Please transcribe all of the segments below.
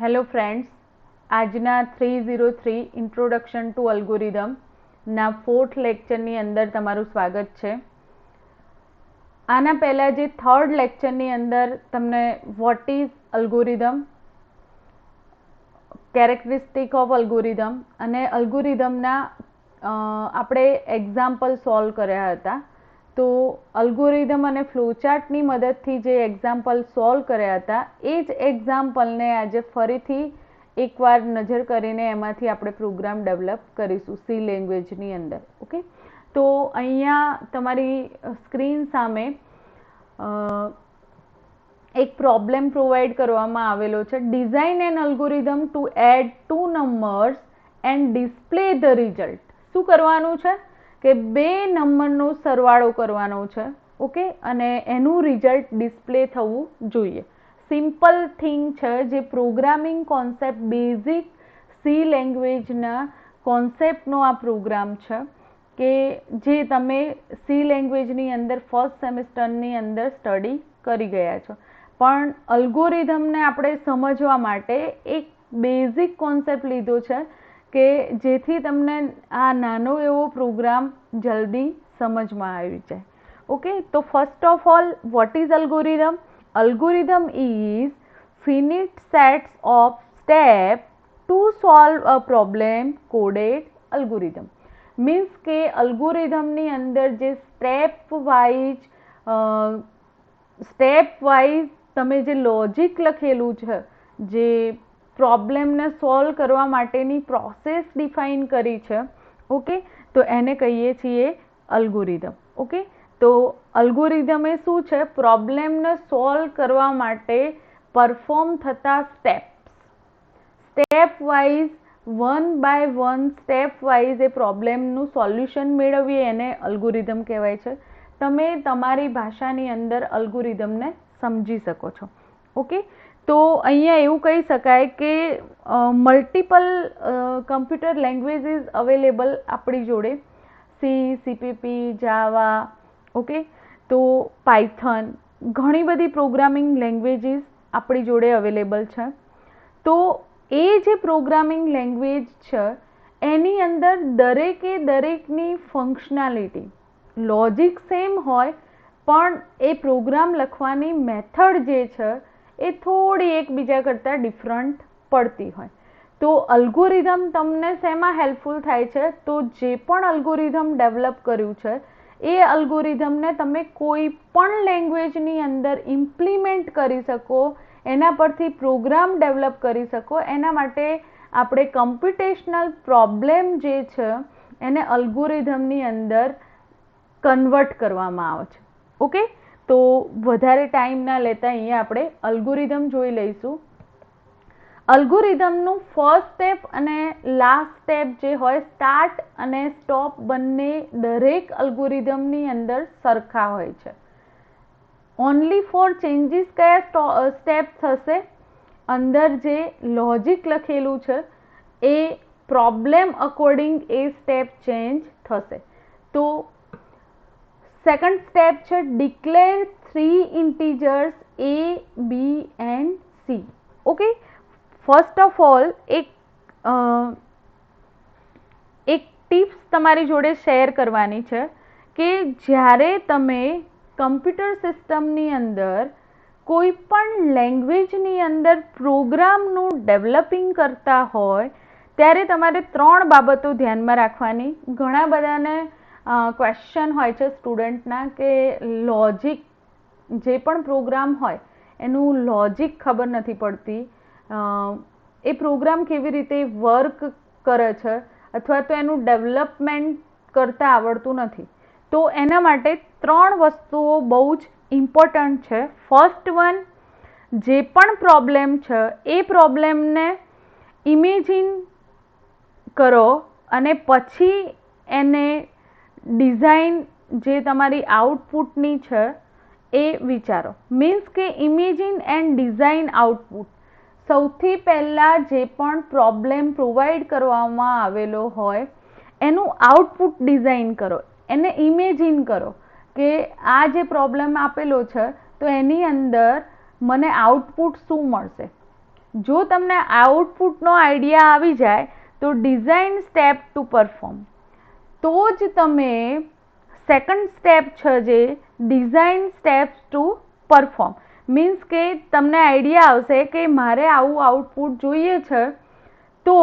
Hello friends, આજના 303 introduction to algorithm ના 4th લેક્ચરની અંદર તમારું સ્વાગત છે. આના પહેલાં જે 3rd લેક્ચરની અંદર તમને what is algorithm, characteristic of algorithm અને અલ્ગોરિધમના આપણે એક્ઝામ્પલ સોલ્વ કર્યા હતા. તો અલ્ગોરિધમ અને ફ્લોચાર્ટની મદદથી જે એક્ઝામ્પલ સોલ્વ કર્યા હતા એ જ એક્ઝામ્પલને આજે ફરીથી એકવાર નજર કરીને એમાંથી આપણે પ્રોગ્રામ ડેવલપ કરીશું સી લેંગ્વેજની અંદર. ઓકે, તો અહીંયા તમારી સ્ક્રીન સામે એક પ્રોબ્લેમ પ્રોવાઈડ કરવામાં આવેલો છે. Design an algorithm to add 2 numbers and display the result. શું કરવાનું છે કે 2 નંબરનો સરવાળો કરવાનો છે. ઓકે, અને એનું રિઝલ્ટ ડિસ્પ્લે થવું જોઈએ. સિમ્પલ થિંગ છે, જે પ્રોગ્રામિંગ કોન્સેપ્ટ બેઝિક સી લેંગ્વેજના કોન્સેપ્ટનો આ પ્રોગ્રામ છે કે જે તમે સી લેંગ્વેજની અંદર ફર્સ્ટ સેમિસ્ટરની અંદર સ્ટડી કરી ગયા છો. પણ અલ્ગોરિધમને આપણે સમજવા માટે એક બેઝિક કોન્સેપ્ટ લીધો છે કે જેથી તમને આ નાનો એવો પ્રોગ્રામ જલ્દી સમજમાં આવી જાય. ઓકે, તો first of all, what is algorithm? Algorithm is finite sets of steps to solve a problem coded algorithm. Means કે અલ્ગોરિધમની અંદર જે સ્ટેપ વાઇઝ તમે જે લોજિક લખેલું છે, જે પ્રોબ્લેમને સોલ્વ કરવા માટેની પ્રોસેસ ડિફાઇન કરી છે, ઓકે, તો એને કહીએ છીએ અલ્ગોરિધમ. ઓકે, તો અલ્ગોરિધમ એ શું છે? પ્રોબ્લેમને સોલ્વ કરવા માટે પરફોર્મ થતા step wise 1 by 1 step wise એ પ્રોબ્લેમનું સોલ્યુશન મેળવીએ એને અલ્ગોરિધમ કહેવાય છે. તમે તમારી ભાષાની અંદર અલ્ગોરિધમને સમજી શકો છો. ઓકે, તો અહીંયા એવું કહી શકાય કે મલ્ટિપલ કમ્પ્યુટર લેંગ્વેજીસ અવેલેબલ આપણી જોડે. સી, સીપીપી, જાવા, ઓકે, તો પાયથન, ઘણી બધી પ્રોગ્રામિંગ લેંગ્વેજીસ આપણી જોડે અવેલેબલ છે. તો એ જે પ્રોગ્રામિંગ લેંગ્વેજ છે એની અંદર દરેકની ફંક્શનાલિટી, લોજિક સેમ હોય પણ એ પ્રોગ્રામ લખવાની મેથડ જે છે એ થોડી એકબીજા કરતાં ડિફરન્ટ પડતી હોય. તો અલ્ગોરિધમ તમને શેમાં હેલ્પફુલ થાય છે? તો જે પણ અલ્ગોરિધમ ડેવલપ કર્યું છે એ અલ્ગોરિધમને તમે કોઈ પણ લેંગ્વેજની અંદર ઇમ્પ્લિમેન્ટ કરી શકો, એના પરથી પ્રોગ્રામ ડેવલપ કરી શકો. એના માટે આપણે કમ્પ્યુટેશનલ પ્રોબ્લેમ જે છે એને અલ્ગોરિધમની અંદર કન્વર્ટ કરવામાં આવે છે. ઓકે, તો વધારે ટાઈમ ના લેતા અહીંયા આપણે અલ્ગોરિધમ જોઈ લઈશું. અલ્ગોરિધમનું ફર્સ્ટ સ્ટેપ અને લાસ્ટ સ્ટેપ જે હોય, સ્ટાર્ટ અને સ્ટોપ, બંને દરેક અલ્ગોરિધમની અંદર સરખા હોય છે. ઓનલી ફોર ચેન્જીસ કયા સ્ટેપ થશે? અંદર જે લોજિક લખેલું છે એ પ્રોબ્લેમ અકોર્ડિંગ એ સ્ટેપ ચેન્જ થશે. તો સેકન્ડ સ્ટેપ છે declare 3 integers a, b and c. Okay, first of all એક ટિપ્સ તમારી જોડે શેર કરવાની છે કે જ્યારે તમે કમ્પ્યુટર સિસ્ટમની અંદર કોઈ પણ લેંગ્વેજની અંદર પ્રોગ્રામનું ડેવલપિંગ કરતા હોય ત્યારે તમારે 3 બાબતો ધ્યાનમાં રાખવાની. ઘણા બધાને ક્વેશ્ચન હોય છે સ્ટુડન્ટના કે લોજિક, જે પણ પ્રોગ્રામ હોય એનું લોજિક ખબર નથી પડતી, એ પ્રોગ્રામ કેવી રીતે વર્ક કરે છે અથવા તો એનું ડેવલપમેન્ટ કરતાં આવડતું નથી. તો એના માટે 3 વસ્તુઓ બહુ જ ઇમ્પોર્ટન્ટ છે. ફર્સ્ટ વન, જે પણ પ્રોબ્લેમ છે એ પ્રોબ્લેમને ઇમેજિન કરો અને પછી એને ડિઝાઇન, જે તમારી આઉટપુટની છે એ વિચારો. મીન્સ કે ઇમેજિન એન્ડ ડિઝાઇન આઉટપુટ. સૌથી પહેલાં જે પણ પ્રોબ્લેમ પ્રોવાઈડ કરવામાં આવેલો હોય એનું આઉટપુટ ડિઝાઇન કરો, એને ઇમેજિન કરો કે આ જે પ્રોબ્લેમ આપેલો છે તો એની અંદર મને આઉટપુટ શું મળશે. જો તમને આઉટપુટનો આઈડિયા આવી જાય તો ડિઝાઇન સ્ટેપ ટુ પરફોર્મ, તો જ તમે સેકન્ડ સ્ટેપ છે જે design steps two perform, means કે તમને આઈડિયા આવશે કે મારે આવું આઉટપુટ જોઈએ છે, તો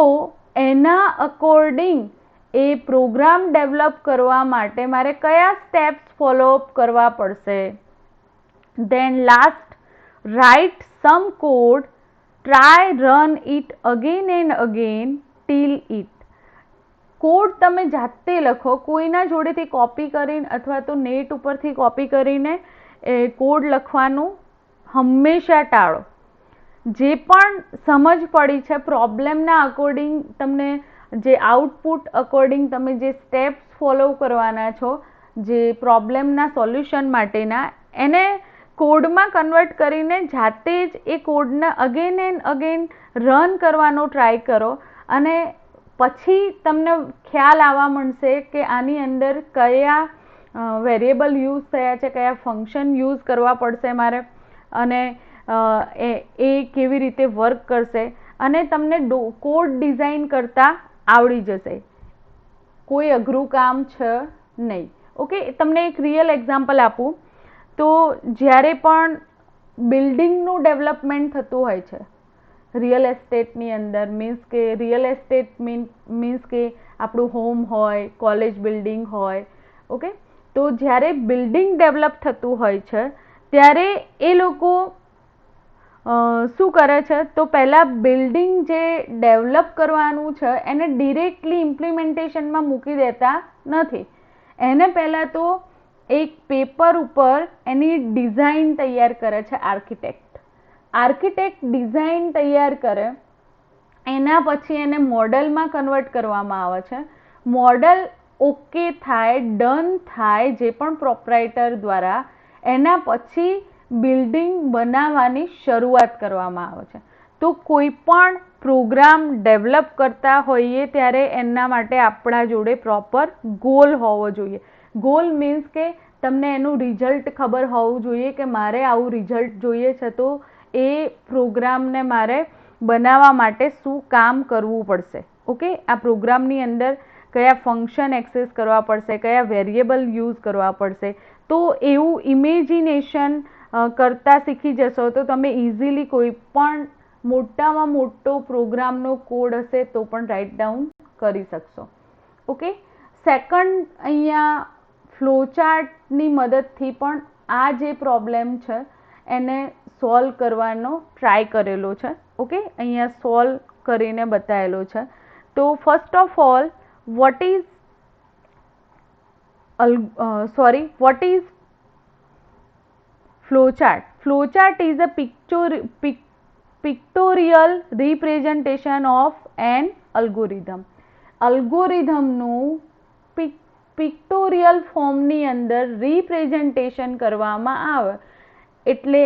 એના અકોર્ડિંગ એ પ્રોગ્રામ ડેવલપ કરવા માટે મારે કયા સ્ટેપ્સ ફોલોઅપ કરવા પડશે. Then last, write some code, try run it again and again till it. Code તમે જાતે લખો, કોઈના જોડેથી કોપી કરીને અથવા તો નેટ ઉપરથી કોપી કરીને એ કોડ લખવાનું હંમેશા ટાળો. જે પણ સમજ પડી છે પ્રોબ્લેમના અકોર્ડિંગ, તમને જે આઉટપુટ અકોર્ડિંગ તમે જે સ્ટેપ્સ ફોલો કરવાના છો જે પ્રોબ્લેમના સોલ્યુશન માટેના, એને કોડમાં કન્વર્ટ કરીને જાતે જ એ કોડને અગેન એન્ડ અગેન રન કરવાનો ટ્રાય કરો, અને પછી તમને ખ્યાલ આવવા મળશે કે આની અંદર કયા વેરિયેબલ યુઝ થયા છે, કયા ફંક્શન યુઝ કરવા પડશે મારે, અને એ કેવી રીતે વર્ક કરશે, અને તમને કોડ ડિઝાઇન કરતાં આવડી જશે. કોઈ અઘરું કામ છે નહીં. ઓકે, તમને એક રિયલ એક્ઝામ્પલ આપું તો જ્યારે પણ બિલ્ડિંગનું ડેવલપમેન્ટ થતું હોય છે રિયલ એસ્ટેટની અંદર, મીન્સ કે રિયલ એસ્ટેટ મીન્સ કે આપણું હોમ હોય, કોલેજ બિલ્ડિંગ હોય, ઓકે, તો જ્યારે બિલ્ડિંગ ડેવલપ થતું હોય છે ત્યારે એ લોકો શું કરે છે, તો પહેલાં બિલ્ડિંગ જે ડેવલપ કરવાનું છે એને ડિરેક્ટલી ઇમ્પ્લિમેન્ટેશનમાં મૂકી દેતા નથી. એને પહેલાં તો એક પેપર ઉપર એની ડિઝાઇન તૈયાર કરે છે આર્કિટેક્ટ ડિઝાઇન તૈયાર કરે, એના પછી એને મોડલમાં કન્વર્ટ કરવામાં આવે છે. મોડલ ઓકે થાય, ડન થાય જે પણ પ્રોપ્રાઇટર દ્વારા, એના પછી બિલ્ડિંગ બનાવવાની શરૂઆત કરવામાં આવે છે. તો કોઈ પણ પ્રોગ્રામ ડેવલપ કરતા હોઈએ ત્યારે એના માટે આપણા જોડે પ્રોપર ગોલ હોવો જોઈએ. ગોલ મીન્સ કે તમને એનું રિઝલ્ટ ખબર હોવું જોઈએ કે મારે આવું રિઝલ્ટ જોઈએ છે, તો એ પ્રોગ્રામને મારે બનાવવા માટે શું કામ કરવું પડશે. ઓકે, આ પ્રોગ્રામની અંદર કયા ફંક્શન એક્સેસ કરવા પડશે, કયા વેરિયેબલ યુઝ કરવા પડશે. તો એવું ઇમેજિનેશન કરતાં શીખી જશો તો તમે ઇઝીલી કોઈ પણ મોટામાં મોટો પ્રોગ્રામનો કોડ હશે તો પણ રાઇટ ડાઉન કરી શકશો. ઓકે, સેકન્ડ, અહીંયા ફ્લોચાર્ટની મદદથી પણ આ જે પ્રોબ્લેમ છે એને સોલ્વ કરવાનો ટ્રાય કરેલો છે. ઓકે, અહીંયા સોલ્વ કરીને બતાવેલો છે. તો first of all, what is flowchart? Flowchart is a pictorial representation of an algorithm. અલ્ગોરિધમનું પિક્ટોરિયલ ફોર્મની અંદર રિપ્રેઝન્ટેશન કરવામાં આવે એટલે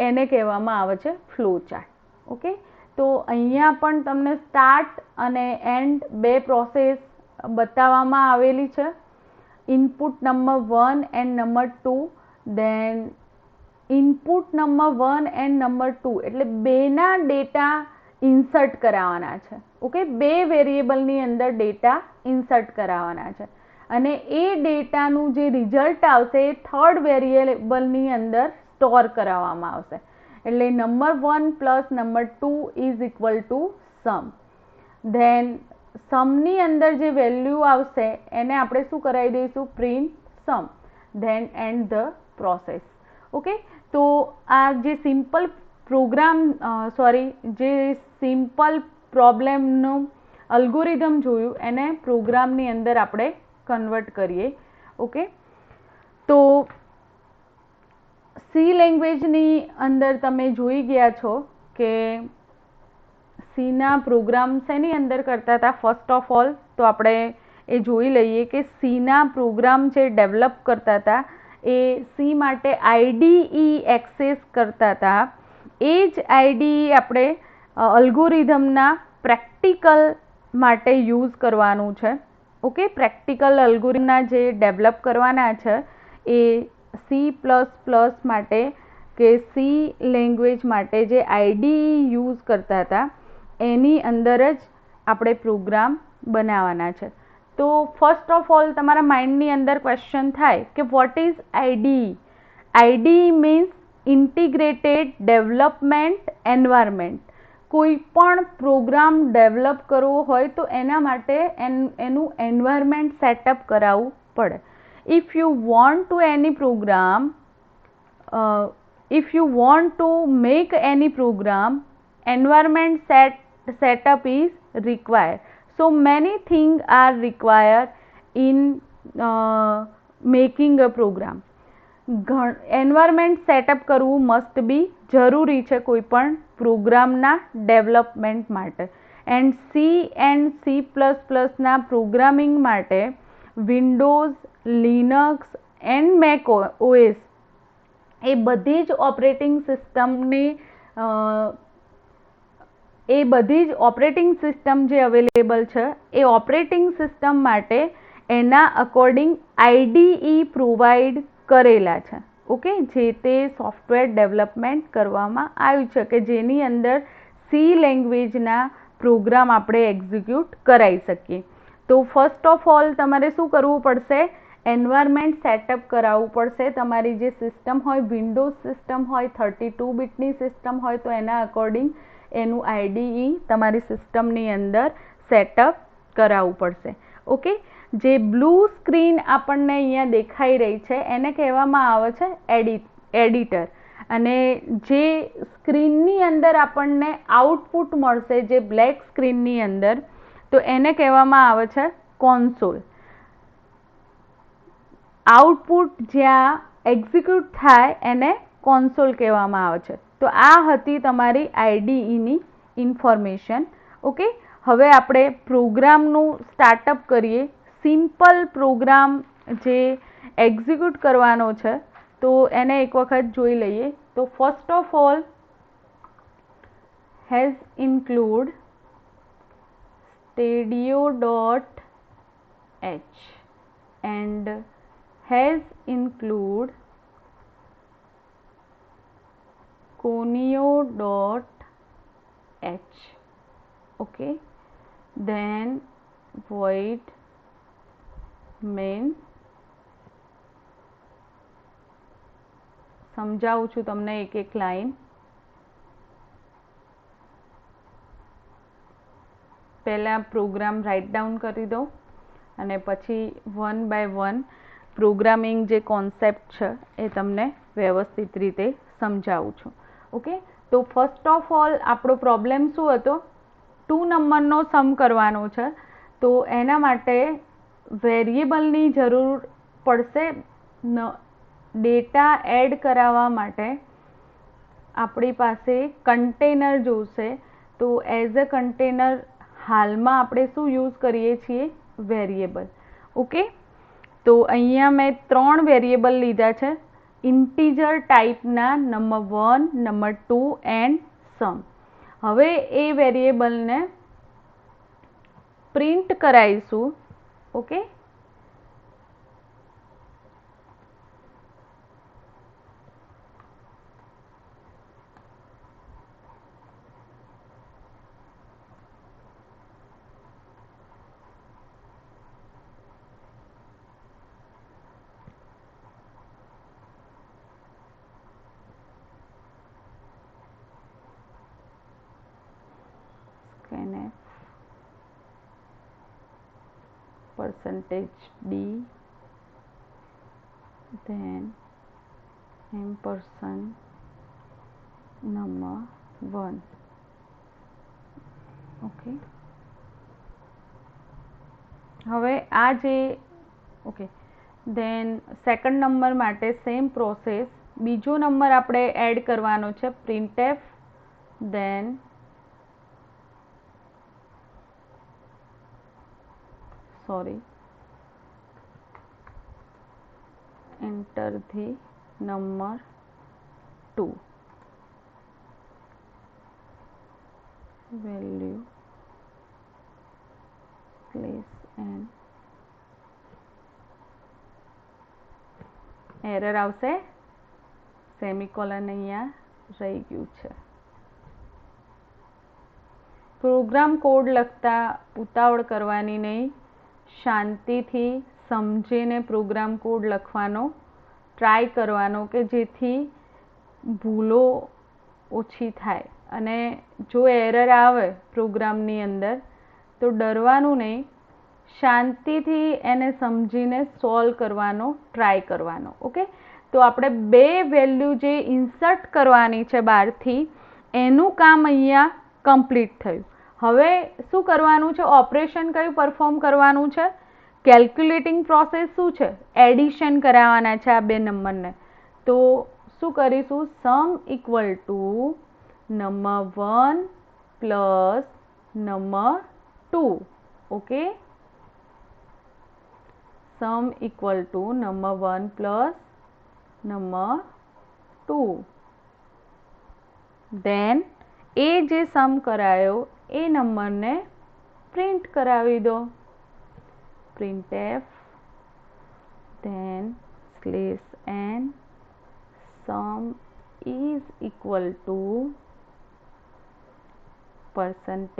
એને કહેવામાં આવે છે ફ્લોચાર્ટ. ઓકે, તો અહીંયા પણ તમને સ્ટાર્ટ અને એન્ડ બે પ્રોસેસ બતાવવામાં આવેલી છે. Input number 1 and number 2, then input number 1 and number 2 એટલે બેના ડેટા ઇન્સર્ટ કરાવવાના છે. ઓકે, બે વેરિયેબલની અંદર ડેટા ઇન્સર્ટ કરાવવાના છે, અને એ ડેટાનું જે રિઝલ્ટ આવશે એ થર્ડ વેરિયેબલની અંદર સ્ટોર કરાવવામાં આવશે. એટલે number 1 plus number 2 is equal to sum. Then સમની અંદર જે વેલ્યુ આવશે એને આપણે શું કરાવી દઈશું, print sum. Then end the process. Okay, તો આ જે સિમ્પલ પ્રોબ્લેમનું અલ્ગોરિધમ જોયું એને પ્રોગ્રામની અંદર આપણે કન્વર્ટ કરીએ. ઓકે, તો સી લેંગ્વેજની અંદર તમે જોઈ ગયા છો કે સીના પ્રોગ્રામ શેની અંદર કરતા હતા. ફર્સ્ટ ઓફ ઓલ તો આપણે એ જોઈ લઈએ કે સીના પ્રોગ્રામ જે ડેવલપ કરતા હતા એ સી માટે આઈડીઈ એક્સેસ કરતા હતા. એ જ આઈડીઈ આપણે અલ્ગોરિધમના પ્રેક્ટિકલ માટે યુઝ કરવાનું છે. ઓકે, પ્રેક્ટિકલ અલ્ગોરિધમના જે ડેવલપ કરવાના છે એ C++ માટે કે સી લેંગ્વેજ માટે જે આઈડીઈ યુઝ કરતા હતા એની અંદર જ આપણે પ્રોગ્રામ બનાવવાના છે. તો ફર્સ્ટ ઓફ ઓલ તમારા માઇન્ડની અંદર ક્વેશ્ચન થાય કે what is IDE. IDE means integrated development environment. કોઈ પણ પ્રોગ્રામ ડેવલપ કરવો હોય તો એના માટે એનું એન્વાયરમેન્ટ સેટઅપ કરાવવું પડે. If you want to any program if you want to make any program, environment setup is required. So many things are required in making a program. Environment setup કરવું must be જરૂરી છે કોઈ પણ પ્રોગ્રામના development માટે. And C++ના programming માટે Windows, Linux and Mac OS એ બધી જ ઓપરેટિંગ સિસ્ટમ જે અવેલેબલ છે એ ઓપરેટિંગ સિસ્ટમ માટે એના અકોર્ડિંગ આઈડીઈ પ્રોવાઈડ કરેલા છે. ઓકે, જે તે સોફ્ટવેર ડેવલપમેન્ટ કરવામાં આવ્યું છે કે જેની અંદર સી લેંગ્વેજના પ્રોગ્રામ આપણે એક્ઝિક્યુટ કરાવી શકીએ. તો ફર્સ્ટ ઓફ ઓલ તમારે શું કરવું પડશે? એન્વાયરમેન્ટ સેટઅપ કરાવવું પડશે. તમારી જે સિસ્ટમ હોય, વિન્ડોઝ સિસ્ટમ હોય, 32 બીટની સિસ્ટમ હોય તો એના અકોર્ડિંગ એનું આઈડીઈ તમારી સિસ્ટમની અંદર સેટઅપ કરાવવું પડશે. ઓકે, જે બ્લુ સ્ક્રીન આપણને અહીંયા દેખાઈ રહી છે એને કહેવામાં આવે છે એડિટર. અને જે સ્ક્રીનની અંદર આપણને આઉટપુટ મળશે, જે બ્લેક સ્ક્રીનની અંદર, તો એને કહેવામાં આવે છે કોન્સોલ. આઉટપુટ જ્યાં એક્ઝિક્યુટ થાય એને કોન્સોલ કહેવામાં આવે છે. તો આ હતી તમારી આઈડીઈની ઇન્ફોર્મેશન. ઓકે, હવે આપણે પ્રોગ્રામનું સ્ટાર્ટઅપ કરીએ. સિમ્પલ પ્રોગ્રામ જે એક્ઝિક્યુટ કરવાનો છે તો એને એક વખત જોઈ લઈએ. તો first of all has include stadio.h and has include conio.h. Okay, then void main. સમજાવું છું તમને એક એક લાઈન. પહેલાં પ્રોગ્રામ રાઇટ ડાઉન કરી દો અને પછી વન બાય વન પ્રોગ્રામિંગ જે કોન્સેપ્ટ છે એ તમને વ્યવસ્થિત રીતે સમજાવું છું. ઓકે, તો ફર્સ્ટ ઓફ ઓલ આપણો પ્રોબ્લેમ શું હતો? 2 નંબરનો સમ કરવાનો છે. તો એના માટે વેરિયેબલની જરૂર પડશે. ડેટા એડ કરાવવા માટે આપણી પાસે કન્ટેનર જોશે. તો એઝ અ કન્ટેનર હાલમાં આપણે શું યુઝ કરીએ છીએ? વેરિયેબલ. ઓકે, તો અહીંયા મેં 3 વેરિયેબલ લીધા છે ઇન્ટીજર ટાઈપના, નંબર 1, નંબર 2 એન્ડ સમ. હવે એ વેરિયેબલને પ્રિન્ટ કરાવીશું. Okay, scanf %d then ampersand number 1. Okay, હવે આ જે ઓકે દેન સેકન્ડ નંબર માટે સેમ પ્રોસેસ. બીજો નંબર આપણે એડ કરવાનો છે printf, then enter the number 2 value place and error આવશે. સેમિકોલન અહીંયા રહી ગયું છે. પ્રોગ્રામ કોડ લખતા ઉતાવળ કરવાની નહીં, શાંતિથી સમજીને પ્રોગ્રામ કોડ લખવાનો ટ્રાય કરવાનો કે જેથી ભૂલો ઓછી થાય. અને જો એરર આવે પ્રોગ્રામની અંદર તો ડરવાનું નહીં, શાંતિથી એને સમજીને સોલ્વ કરવાનો ટ્રાય કરવાનો. ઓકે, તો આપણે 2 વેલ્યુ જે ઇન્સર્ટ કરવાની છે બહારથી એનું કામ અહીંયા કમ્પ્લીટ થયું. હવે શું કરવાનું છે? ઓપરેશન કયું પરફોર્મ કરવાનું છે? કેલ્ક્યુલેટિંગ પ્રોસેસ શું છે? એડિશન કરાવવાના છે આ 2 નંબરને. તો શું કરીશું? Sum equal to number 1 plus number 2. Okay, sum equal to number 1 plus number 2. Then એ જે સમ કરાયો એ નંબરને પ્રિન્ટ કરાવી દો. printf then /n sum is equal to %d.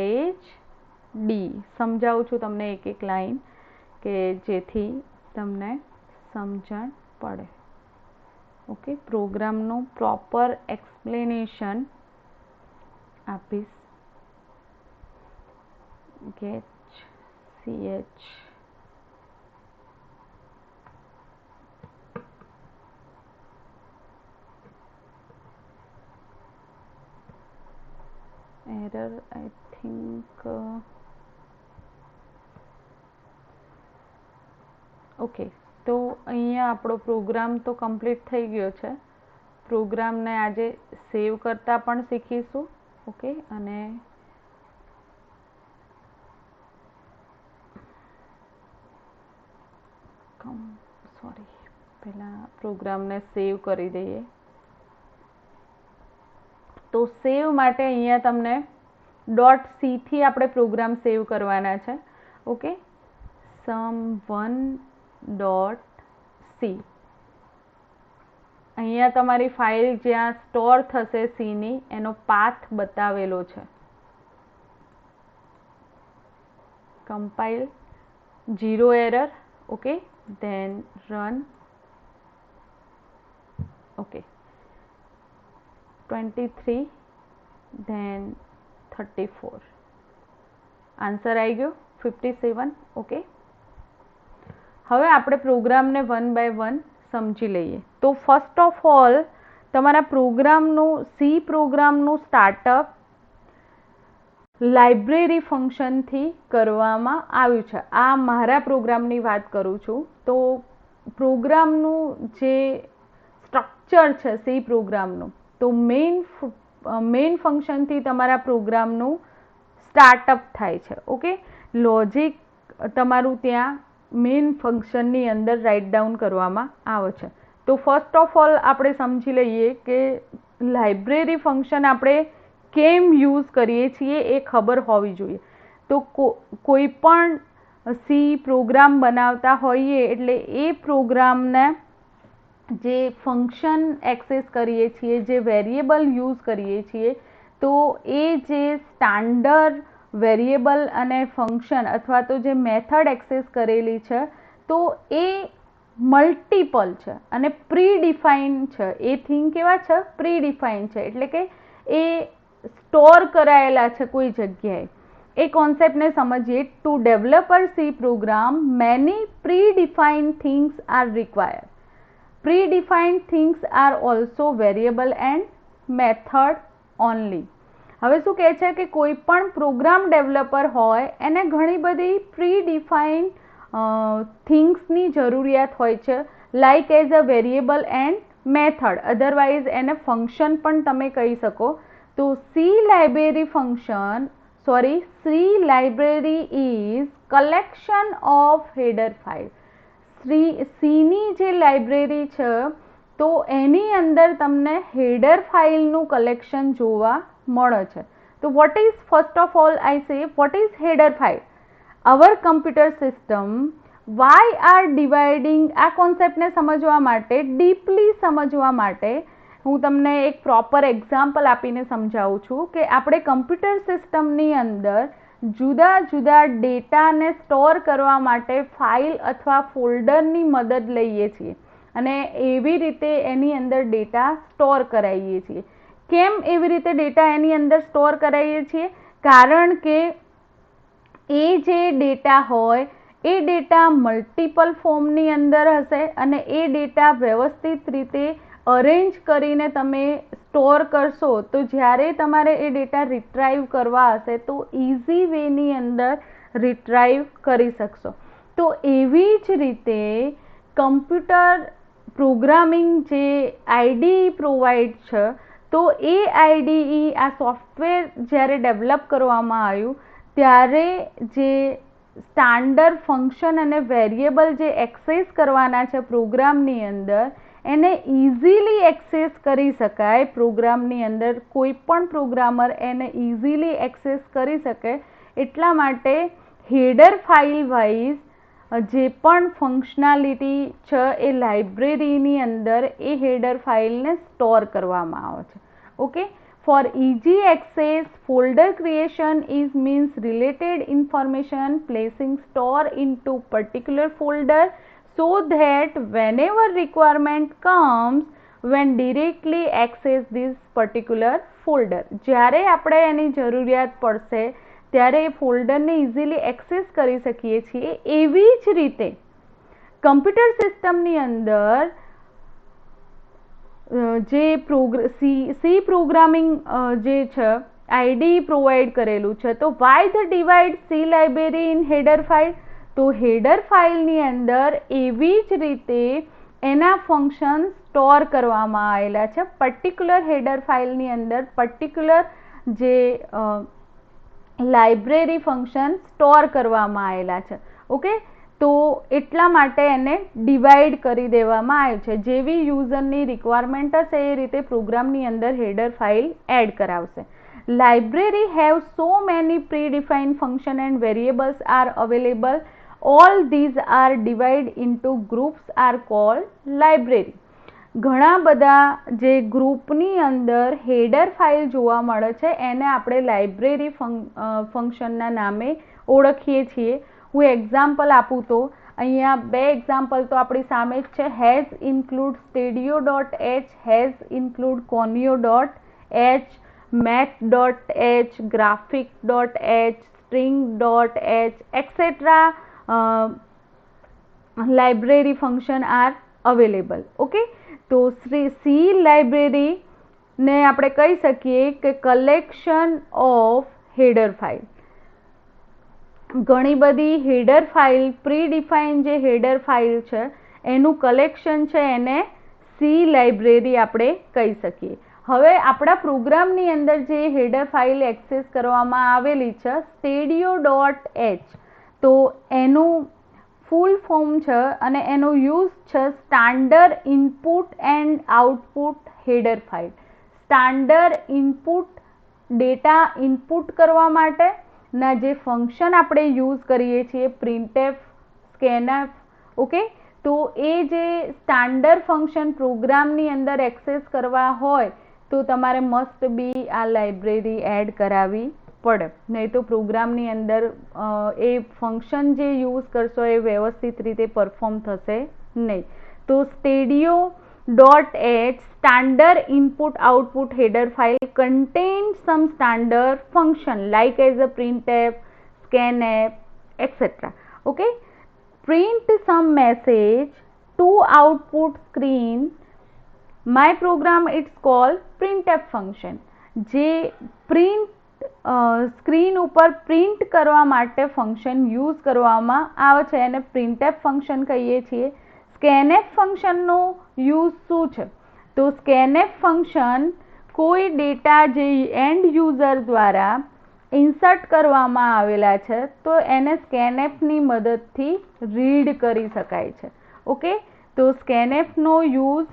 સમજાવું છું તમને એક એક લાઈન કે જેથી તમને સમજણ પડે. ઓકે, પ્રોગ્રામનું પ્રોપર એક્સપ્લેનેશન આપીશ. get ch error I think okay, તો અહીંયા આપણો પ્રોગ્રામ તો કમ્પ્લીટ થઈ ગયો છે. પ્રોગ્રામને આજે સેવ કરતા પણ શીખીશું. ઓકે, અને પહેલાં પ્રોગ્રામને સેવ કરી દઈએ. તો સેવ માટે અહીંયા તમને .c થી આપણે પ્રોગ્રામ સેવ કરવાના છે. Okay, sum1.c. અહીંયા તમારી ફાઇલ જ્યાં સ્ટોર થશે સી એનો પાથ બતાવેલો છે. Compile, 0 error. Okay, then run. Okay, 23 then 34. Answer આવી ગયો 57. ઓકે, હવે આપણે પ્રોગ્રામને 1 બાય 1 સમજી લઈએ. તો ફર્સ્ટ ઓફ ઓલ તમારા પ્રોગ્રામનું પ્રોગ્રામનું સ્ટાર્ટઅપ લાઇબ્રેરી ફંક્શનથી કરવામાં આવ્યું છે. આ મારા પ્રોગ્રામની વાત કરું છું. તો પ્રોગ્રામનું જે સ્ટ્રક્ચર છે સી પ્રોગ્રામનું, તો મેઇન ફંક્શનથી તમારા પ્રોગ્રામનું સ્ટાર્ટઅપ થાય છે. ઓકે, લોજિક તમારું ત્યાં મેઇન ફંક્શનની અંદર રાઇટ ડાઉન કરવામાં આવે છે. તો ફર્સ્ટ ઓફ ઓલ આપણે સમજી લઈએ કે લાઇબ્રેરી ફંક્શન આપણે કેમ યુઝ કરીએ છીએ એ ખબર હોવી જોઈએ. તો કોઈ પણ સી પ્રોગ્રામ બનાવતા હોઈએ એટલે એ પ્રોગ્રામને જે ફંક્શન એક્સેસ કરીએ છીએ, જે વેરિયેબલ યુઝ કરીએ છીએ, તો એ જે સ્ટાન્ડર્ડ વેરિયેબલ અને ફંક્શન અથવા તો જે મેથડ એક્સેસ કરેલી છે તો એ મલ્ટિપલ છે અને પ્રી ડિફાઇન છે. એ થિંગ કેવા છે? પ્રી ડિફાઇન છે, એટલે કે એ સ્ટોર કરાયેલા છે કોઈ જગ્યાએ. એ કોન્સેપ્ટને સમજીએ. To developer C program many pre define things are required. Predefined things are also variable and method only. હવે શું કહે છે કે કોઈ પણ પ્રોગ્રામ ડેવલપર હોય એને ઘણી બધી પ્રીડિફાઇન થિંગ્સની જરૂરિયાત હોય છે, like as a variable and method. Otherwise એને ફંક્શન પણ તમે કહી શકો. તો C library is collection of header file. સીની જે લાઇબ્રેરી છે તો એની અંદર તમને હેડર ફાઇલનું કલેક્શન જોવા મળે છે. તો what is first of all I say what is header file? Our computer system why are dividing. આ કોન્સેપ્ટને સમજવા માટે, ડીપલી સમજવા માટે હું તમને એક પ્રોપર એક્ઝામ્પલ આપીને સમજાવું છું કે આપણે કમ્પ્યુટર સિસ્ટમની અંદર જુદા જુદા ડેટાને સ્ટોર કરવા માટે ફાઇલ અથવા ફોલ્ડરની મદદ લઈએ છીએ અને એવી રીતે એની અંદર ડેટા સ્ટોર કરાવીએ છીએ. કેમ એવી રીતે ડેટા એની અંદર સ્ટોર કરાવીએ છીએ? કારણ કે એ જે ડેટા હોય એ ડેટા મલ્ટિપલ ફોર્મની અંદર હશે અને એ ડેટા વ્યવસ્થિત રીતે અરેન્જ કરીને તમે સ્ટોર કરશો તો જ્યારે તમારે એ ડેટા રિટ્રાઈવ કરવા હશે તો ઇઝી વેની અંદર રિટ્રાઈવ કરી શકશો. તો એવી જ રીતે કમ્પ્યુટર પ્રોગ્રામિંગ જે આઈડીઈ પ્રોવાઈડ છે, તો એ આઈડીઈ આ સોફ્ટવેર જ્યારે ડેવલપ કરવામાં આવ્યું ત્યારે જે સ્ટાન્ડર્ડ ફંક્શન અને વેરિયેબલ જે એક્સેસ કરવાના છે પ્રોગ્રામની અંદર એને ઇઝીલી એક્સેસ કરી શકાય. પ્રોગ્રામની અંદર કોઈ પણ પ્રોગ્રામર એને ઇઝીલી એક્સેસ કરી શકે એટલા માટે હેડર ફાઇલ વાઇઝ જે પણ ફંક્શનાલિટી છે એ લાઇબ્રેરીની અંદર એ હેડર ફાઇલને સ્ટોર કરવામાં આવે છે. Okay, for easy access, folder creation is means related information placing store into particular folder so that whenever requirement comes when directly access this particular folder. જ્યારે આપણે એની જરૂરિયાત પડશે ત્યારે એ ફોલ્ડરને ઇઝીલી એક્સેસ કરી શકીએ છીએ. એવી જ રીતે કમ્પ્યુટર સિસ્ટમની અંદર જે સી પ્રોગ્રામિંગ જે છે આઈડી પ્રોવાઈડ કરેલું છે. તો Y the divide C library in header file? તો હેડર ફાઇલની અંદર એવી જ રીતે એના ફંક્શન સ્ટોર કરવામાં આવેલા છે. પર્ટિક્યુલર હેડર ફાઇલની અંદર પર્ટિક્યુલર જે લાઇબ્રેરી ફંક્શન સ્ટોર કરવામાં આવેલા છે. ઓકે, તો એટલા માટે એને ડિવાઈડ કરી દેવામાં આવ્યું છે. જેવી યુઝરની રિક્વાયરમેન્ટ હશે એ રીતે પ્રોગ્રામની અંદર હેડર ફાઇલ એડ કરાવશે. Library have so many predefined function and variables are available. All these are divide into groups are called library. ઘણા બધા જે ગ્રુપની અંદર હેડર ફાઇલ જોવા મળે છે એને આપણે લાઇબ્રેરી ફંક્શનના નામે ઓળખીએ છીએ. હું એક્ઝામ્પલ આપું તો અહીંયા બે એક્ઝામ્પલ તો આપણી સામે જ છે. Hash include stdio dot H, hash include conio dot H, math dot H, graphic dot H, string dot H etcetera library function are available. Okay, તો સી લાઇબ્રેરીને આપણે કહી શકીએ કે કલેક્શન ઓફ હેડર ફાઇલ. ઘણી બધી હેડર ફાઇલ પ્રી-ડિફાઇન જે header file છે એનું કલેક્શન છે એને સી લાઇબ્રેરી આપણે કહી શકીએ. હવે આપણા પ્રોગ્રામની અંદર જે હેડર ફાઇલ એક્સેસ કરવામાં આવેલી છે સ્ટેડિયો ડોટ એચ, તો એનું ફૂલ ફોર્મ છે અને એનો યુઝ છે standard input and output header file. Standard input data input કરવા માટે ના જે ફંક્શન આપણે યુઝ કરીએ છીએ પ્રિન્ટએફ, સ્કેનએફ. ઓકે, તો એ જે સ્ટાન્ડર્ડ ફંક્શન પ્રોગ્રામની અંદર એક્સેસ કરવા હોય તો તમારે મસ્ટ બી આ લાઇબ્રેરી એડ કરાવવી પડે, નહીં તો પ્રોગ્રામની અંદર એ ફંક્શન જે યુઝ કરશો એ વ્યવસ્થિત રીતે પરફોર્મ થશે નહીં. તો સ્ટેડિયો dot h standard input output header file contains some standard function like as a printf, scanf, etc. Okay, print some message to output screen. My program it's called printf function. જે print screen ઉપર print કરવા માટે function use કરવામાં આવે છે એને printf function કહીએ છીએ. scanf ફંક્શનનો યુઝ શું છે? તો scanf ફંક્શન કોઈ ડેટા જે એન્ડ યુઝર દ્વારા ઇન્સર્ટ કરવામાં આવેલા છે તો એને scanfની મદદથી રીડ કરી શકાય છે. ઓકે, તો scanfનો યુઝ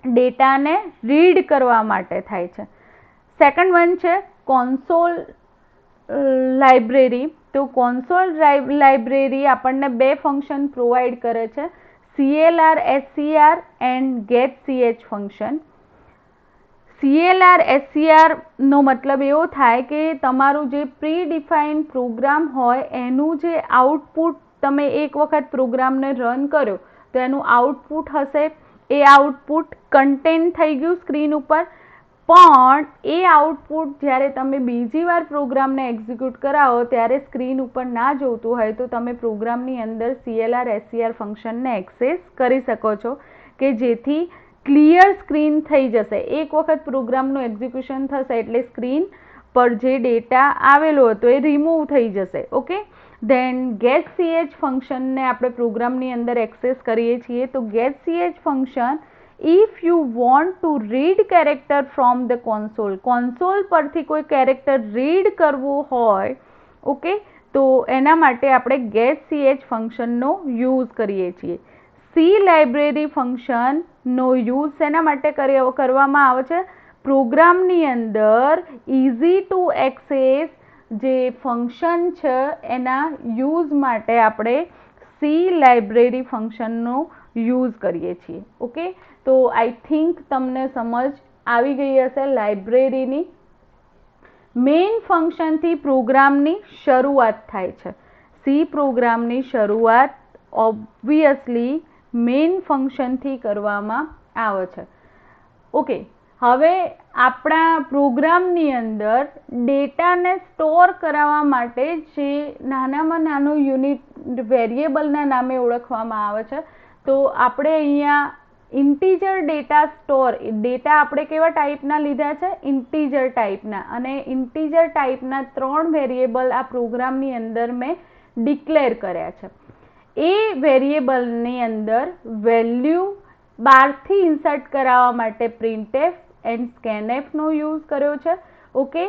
ડેટાને રીડ કરવા માટે થાય છે. સેકન્ડ વન છે કોન્સોલ લાઇબ્રેરી. તો કોન્સોલ લાઇબ્રેરી આપણને બે ફંક્શન પ્રોવાઈડ કરે છે, clr scr and getch function. CLR SCR નો મતલબ એવો થાય કે તમારું જે પ્રી ડિફાઇન પ્રોગ્રામ હોય એનું જે આઉટપુટ, તમે એક વખત પ્રોગ્રામને રન કર્યો તો એનું આઉટપુટ હશે, એ આઉટપુટ કન્ટેન્ટ થઈ ગયું સ્ક્રીન ઉપર, પણ એ આઉટપુટ જ્યારે તમે બીજી વાર પ્રોગ્રામને એક્ઝિક્યુટ કરાવો ત્યારે સ્ક્રીન ઉપર ના જોતું હોય તો તમે પ્રોગ્રામની અંદર CLR SCR ફંક્શનને એક્સેસ કરી શકો છો કે જેથી ક્લિયર સ્ક્રીન થઈ જશે. એક વખત પ્રોગ્રામનું એક્ઝિક્યુશન થશે એટલે સ્ક્રીન પર જે ડેટા આવેલો હતો એ રિમૂવ થઈ જશે. ઓકે, ધેન getch ફંક્શનને આપણે પ્રોગ્રામની અંદર એક્સેસ કરીએ છીએ. તો getch function, if you want two read character from the console પરથી કોઈ કેરેક્ટર રીડ કરવું હોય, ઓકે, તો એના માટે આપણે getch ફંક્શનનો યુઝ કરીએ છીએ. સી લાઇબ્રેરી ફંક્શનનો યુઝ શેના માટે કરવામાં આવે છે? પ્રોગ્રામની અંદર ઇઝી ટુ એક્સેસ જે ફંક્શન છે એના યુઝ માટે આપણે સી લાઇબ્રેરી ફંક્શનનો યુઝ કરીએ છીએ. ઓકે, તો આઈ થિંક તમને સમજ આવી ગઈ હશે. લાઇબ્રેરીની મેઇન ફંક્શનથી પ્રોગ્રામની શરૂઆત થાય છે. સી પ્રોગ્રામની શરૂઆત ઓબ્વિયસલી મેઇન ફંક્શનથી કરવામાં આવે છે. ઓકે, હવે આપણા પ્રોગ્રામની અંદર ડેટાને સ્ટોર કરાવવા માટે જે નાનામાં નાનું યુનિટ વેરિયેબલના નામે ઓળખવામાં આવે છે, તો આપણે અહીંયા ઇન્ટીજર ડેટા સ્ટોર, ડેટા આપણે કેવા ટાઈપના લીધા છે? ઇન્ટીજર ટાઈપના. અને ઇન્ટીજર ટાઈપના 3 વેરિયેબલ આ પ્રોગ્રામની અંદર મેં ડિક્લેર કર્યા છે. એ વેરિયેબલની અંદર વેલ્યુ બહારથી ઇન્સર્ટ કરાવવા માટે printf એન્ડ scanf નો યુઝ કર્યો છે. ઓકે,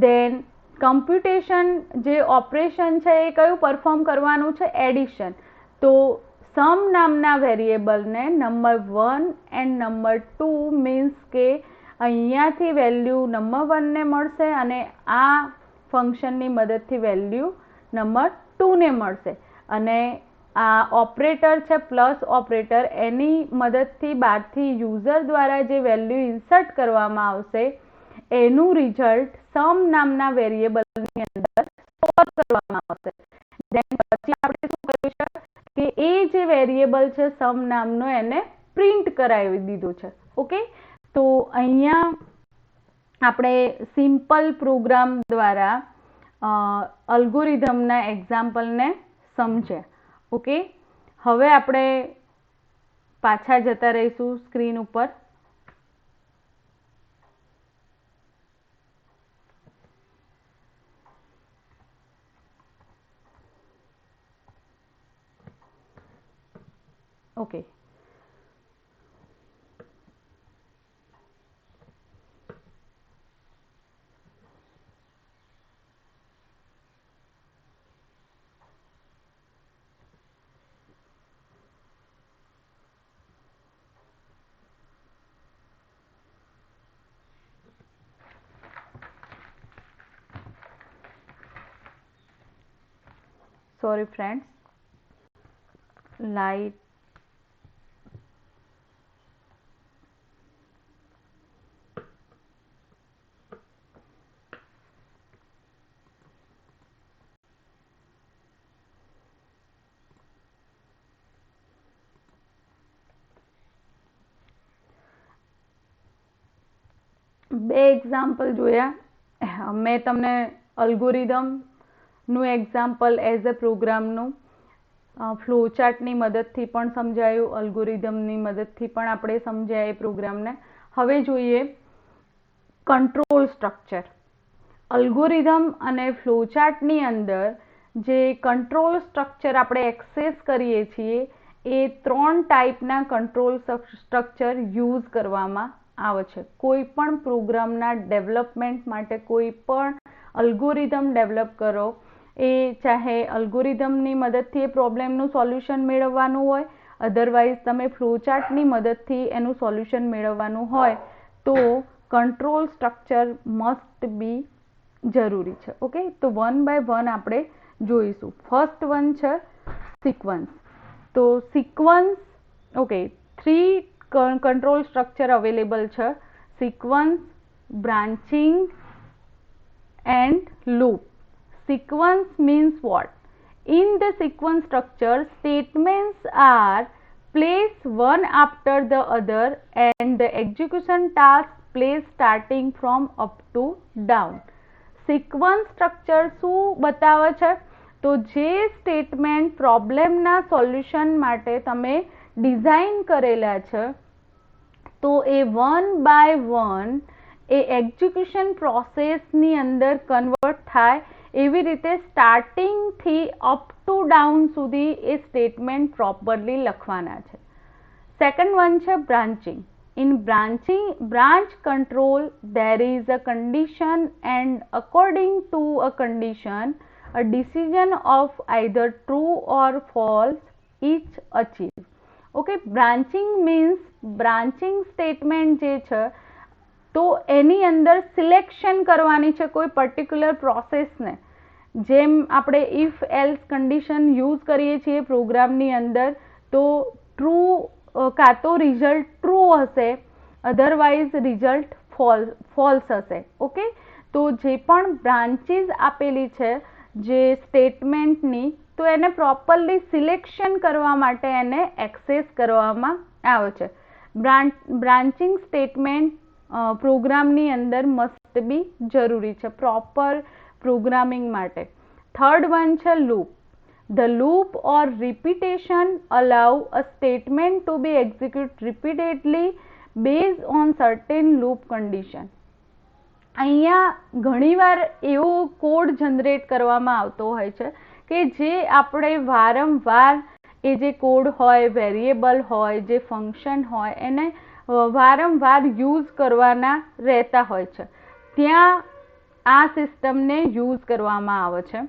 ધેન કમ્પ્યુટેશન જે ઓપરેશન છે એ કયું પરફોર્મ કરવાનું છે? એડિશન. તો સમ નામના વેરિયેબલને નંબર 1 એન્ડ નંબર 2 મીન્સ કે અહીંયાથી વેલ્યુ નંબર 1 ને મળશે અને આ ફંક્શનની મદદથી વેલ્યુ નંબર 2 ને મળશે. અને આ ઓપરેટર છે પ્લસ ઓપરેટર, એની મદદથી બહારથી યુઝર દ્વારા જે વેલ્યુ ઇન્સર્ટ કરવામાં આવશે એનું રિઝલ્ટ સમ નામના વેરિયેબલની અંદર સ્ટોર કરવામાં આવશે. ધેન પછી આપણે શું કર્યું છે કે એ જે વેરિયેબલ છે સમ નામનો એને પ્રિન્ટ કરાવી દીધું છે. ઓકે, તો અહીંયા આપણે સિમ્પલ પ્રોગ્રામ દ્વારા અલ્ગોરિધમના એક્ઝામ્પલને સમજ્યા. ઓકે, હવે આપણે પાછા જતા રહીશું સ્ક્રીન ઉપર. ઓકે, sorry friends, light બે એક્ઝામ્પલ જોયા. મેં તમને અલ્ગોરિધમનું એક્ઝામ્પલ એઝ અ પ્રોગ્રામનું ફ્લોચાર્ટની મદદથી પણ સમજાયું, અલ્ગોરિધમની મદદથી પણ આપણે સમજાય એ પ્રોગ્રામને. હવે જોઈએ કંટ્રોલ સ્ટ્રક્ચર. અલ્ગોરિધમ અને ફ્લોચાર્ટની અંદર જે કંટ્રોલ સ્ટ્રક્ચર આપણે એક્સેસ કરીએ છીએ એ 3 ટાઈપના કંટ્રોલ સ્ટ્રક્ચર યુઝ કરવામાં આવે છે. કોઈ પણ પ્રોગ્રામના ડેવલપમેન્ટ માટે કોઈ પણ અલ્ગોરિધમ ડેવલપ કરો, એ ચાહે અલ્ગોરિધમની મદદથી એ પ્રોબ્લેમનું સોલ્યુશન મેળવવાનું હોય, અધરવાઇઝ તમે ફ્લોચાર્ટની મદદથી એનું સોલ્યુશન મેળવવાનું હોય, તો કંટ્રોલ સ્ટ્રક્ચર મસ્ટ બી જરૂરી છે. ઓકે, તો 1 by 1 આપણે જોઈશું. ફર્સ્ટ વન છે સિક્વન્સ. તો sequence, okay, 3 control structure available છે. sequence, branching and loop. Sequence means what? In the sequence structure, statements are placed one after the other and the execution task placed starting from up to down. Sequence structure શું બતાવે છે? તો જે statement પ્રોબ્લેમના solution માટે તમે design કરેલા છે તો એ વન બાય વન એ એક્ઝિક્યુશન પ્રોસેસની અંદર કન્વર્ટ થાય એવી રીતે સ્ટાર્ટિંગથી અપ ટુ ડાઉન સુધી એ સ્ટેટમેન્ટ પ્રોપરલી લખવાના છે. સેકન્ડ વન છે branching. In branch control, there is a condition and according to a condition, a decision of either true or false is achieved. Okay, branching means branching statement જે છે તો એની અંદર selection કરવાની છે કોઈ પર્ટિક્યુલર પ્રોસેસને. જેમ આપણે ઇફ એલ્સ કન્ડિશન યુઝ કરીએ છીએ પ્રોગ્રામની અંદર તો ટ્રુ કાં તો રિઝલ્ટ ટ્રુ હશે, અધરવાઇઝ રિઝલ્ટ ફોલ્સ હશે. ઓકે, તો જે પણ બ્રાન્ચીસ આપેલી છે જે સ્ટેટમેન્ટની તો એને પ્રોપરલી સિલેક્શન કરવા માટે એને એક્સેસ કરવામાં આવે છે. બ્રાન્ચિંગ સ્ટેટમેન્ટ પ્રોગ્રામની અંદર મસ્ટ બી જરૂરી છે પ્રોપર પ્રોગ્રામિંગ માટે. થર્ડ વન છે loop. The loop or repetition allow a statement to be executed repeatedly based on certain loop condition. અહીંયા ઘણીવાર એવો કોડ જનરેટ કરવામાં આવતો હોય છે કે જે આપણે વારંવાર એ જે કોડ હોય, વેરિયેબલ હોય, જે ફંક્શન હોય એને વારંવાર યુઝ કરવાના રહેતા હોય છે. ત્યાં આ સિસ્ટમને યુઝ કરવામાં આવે છે.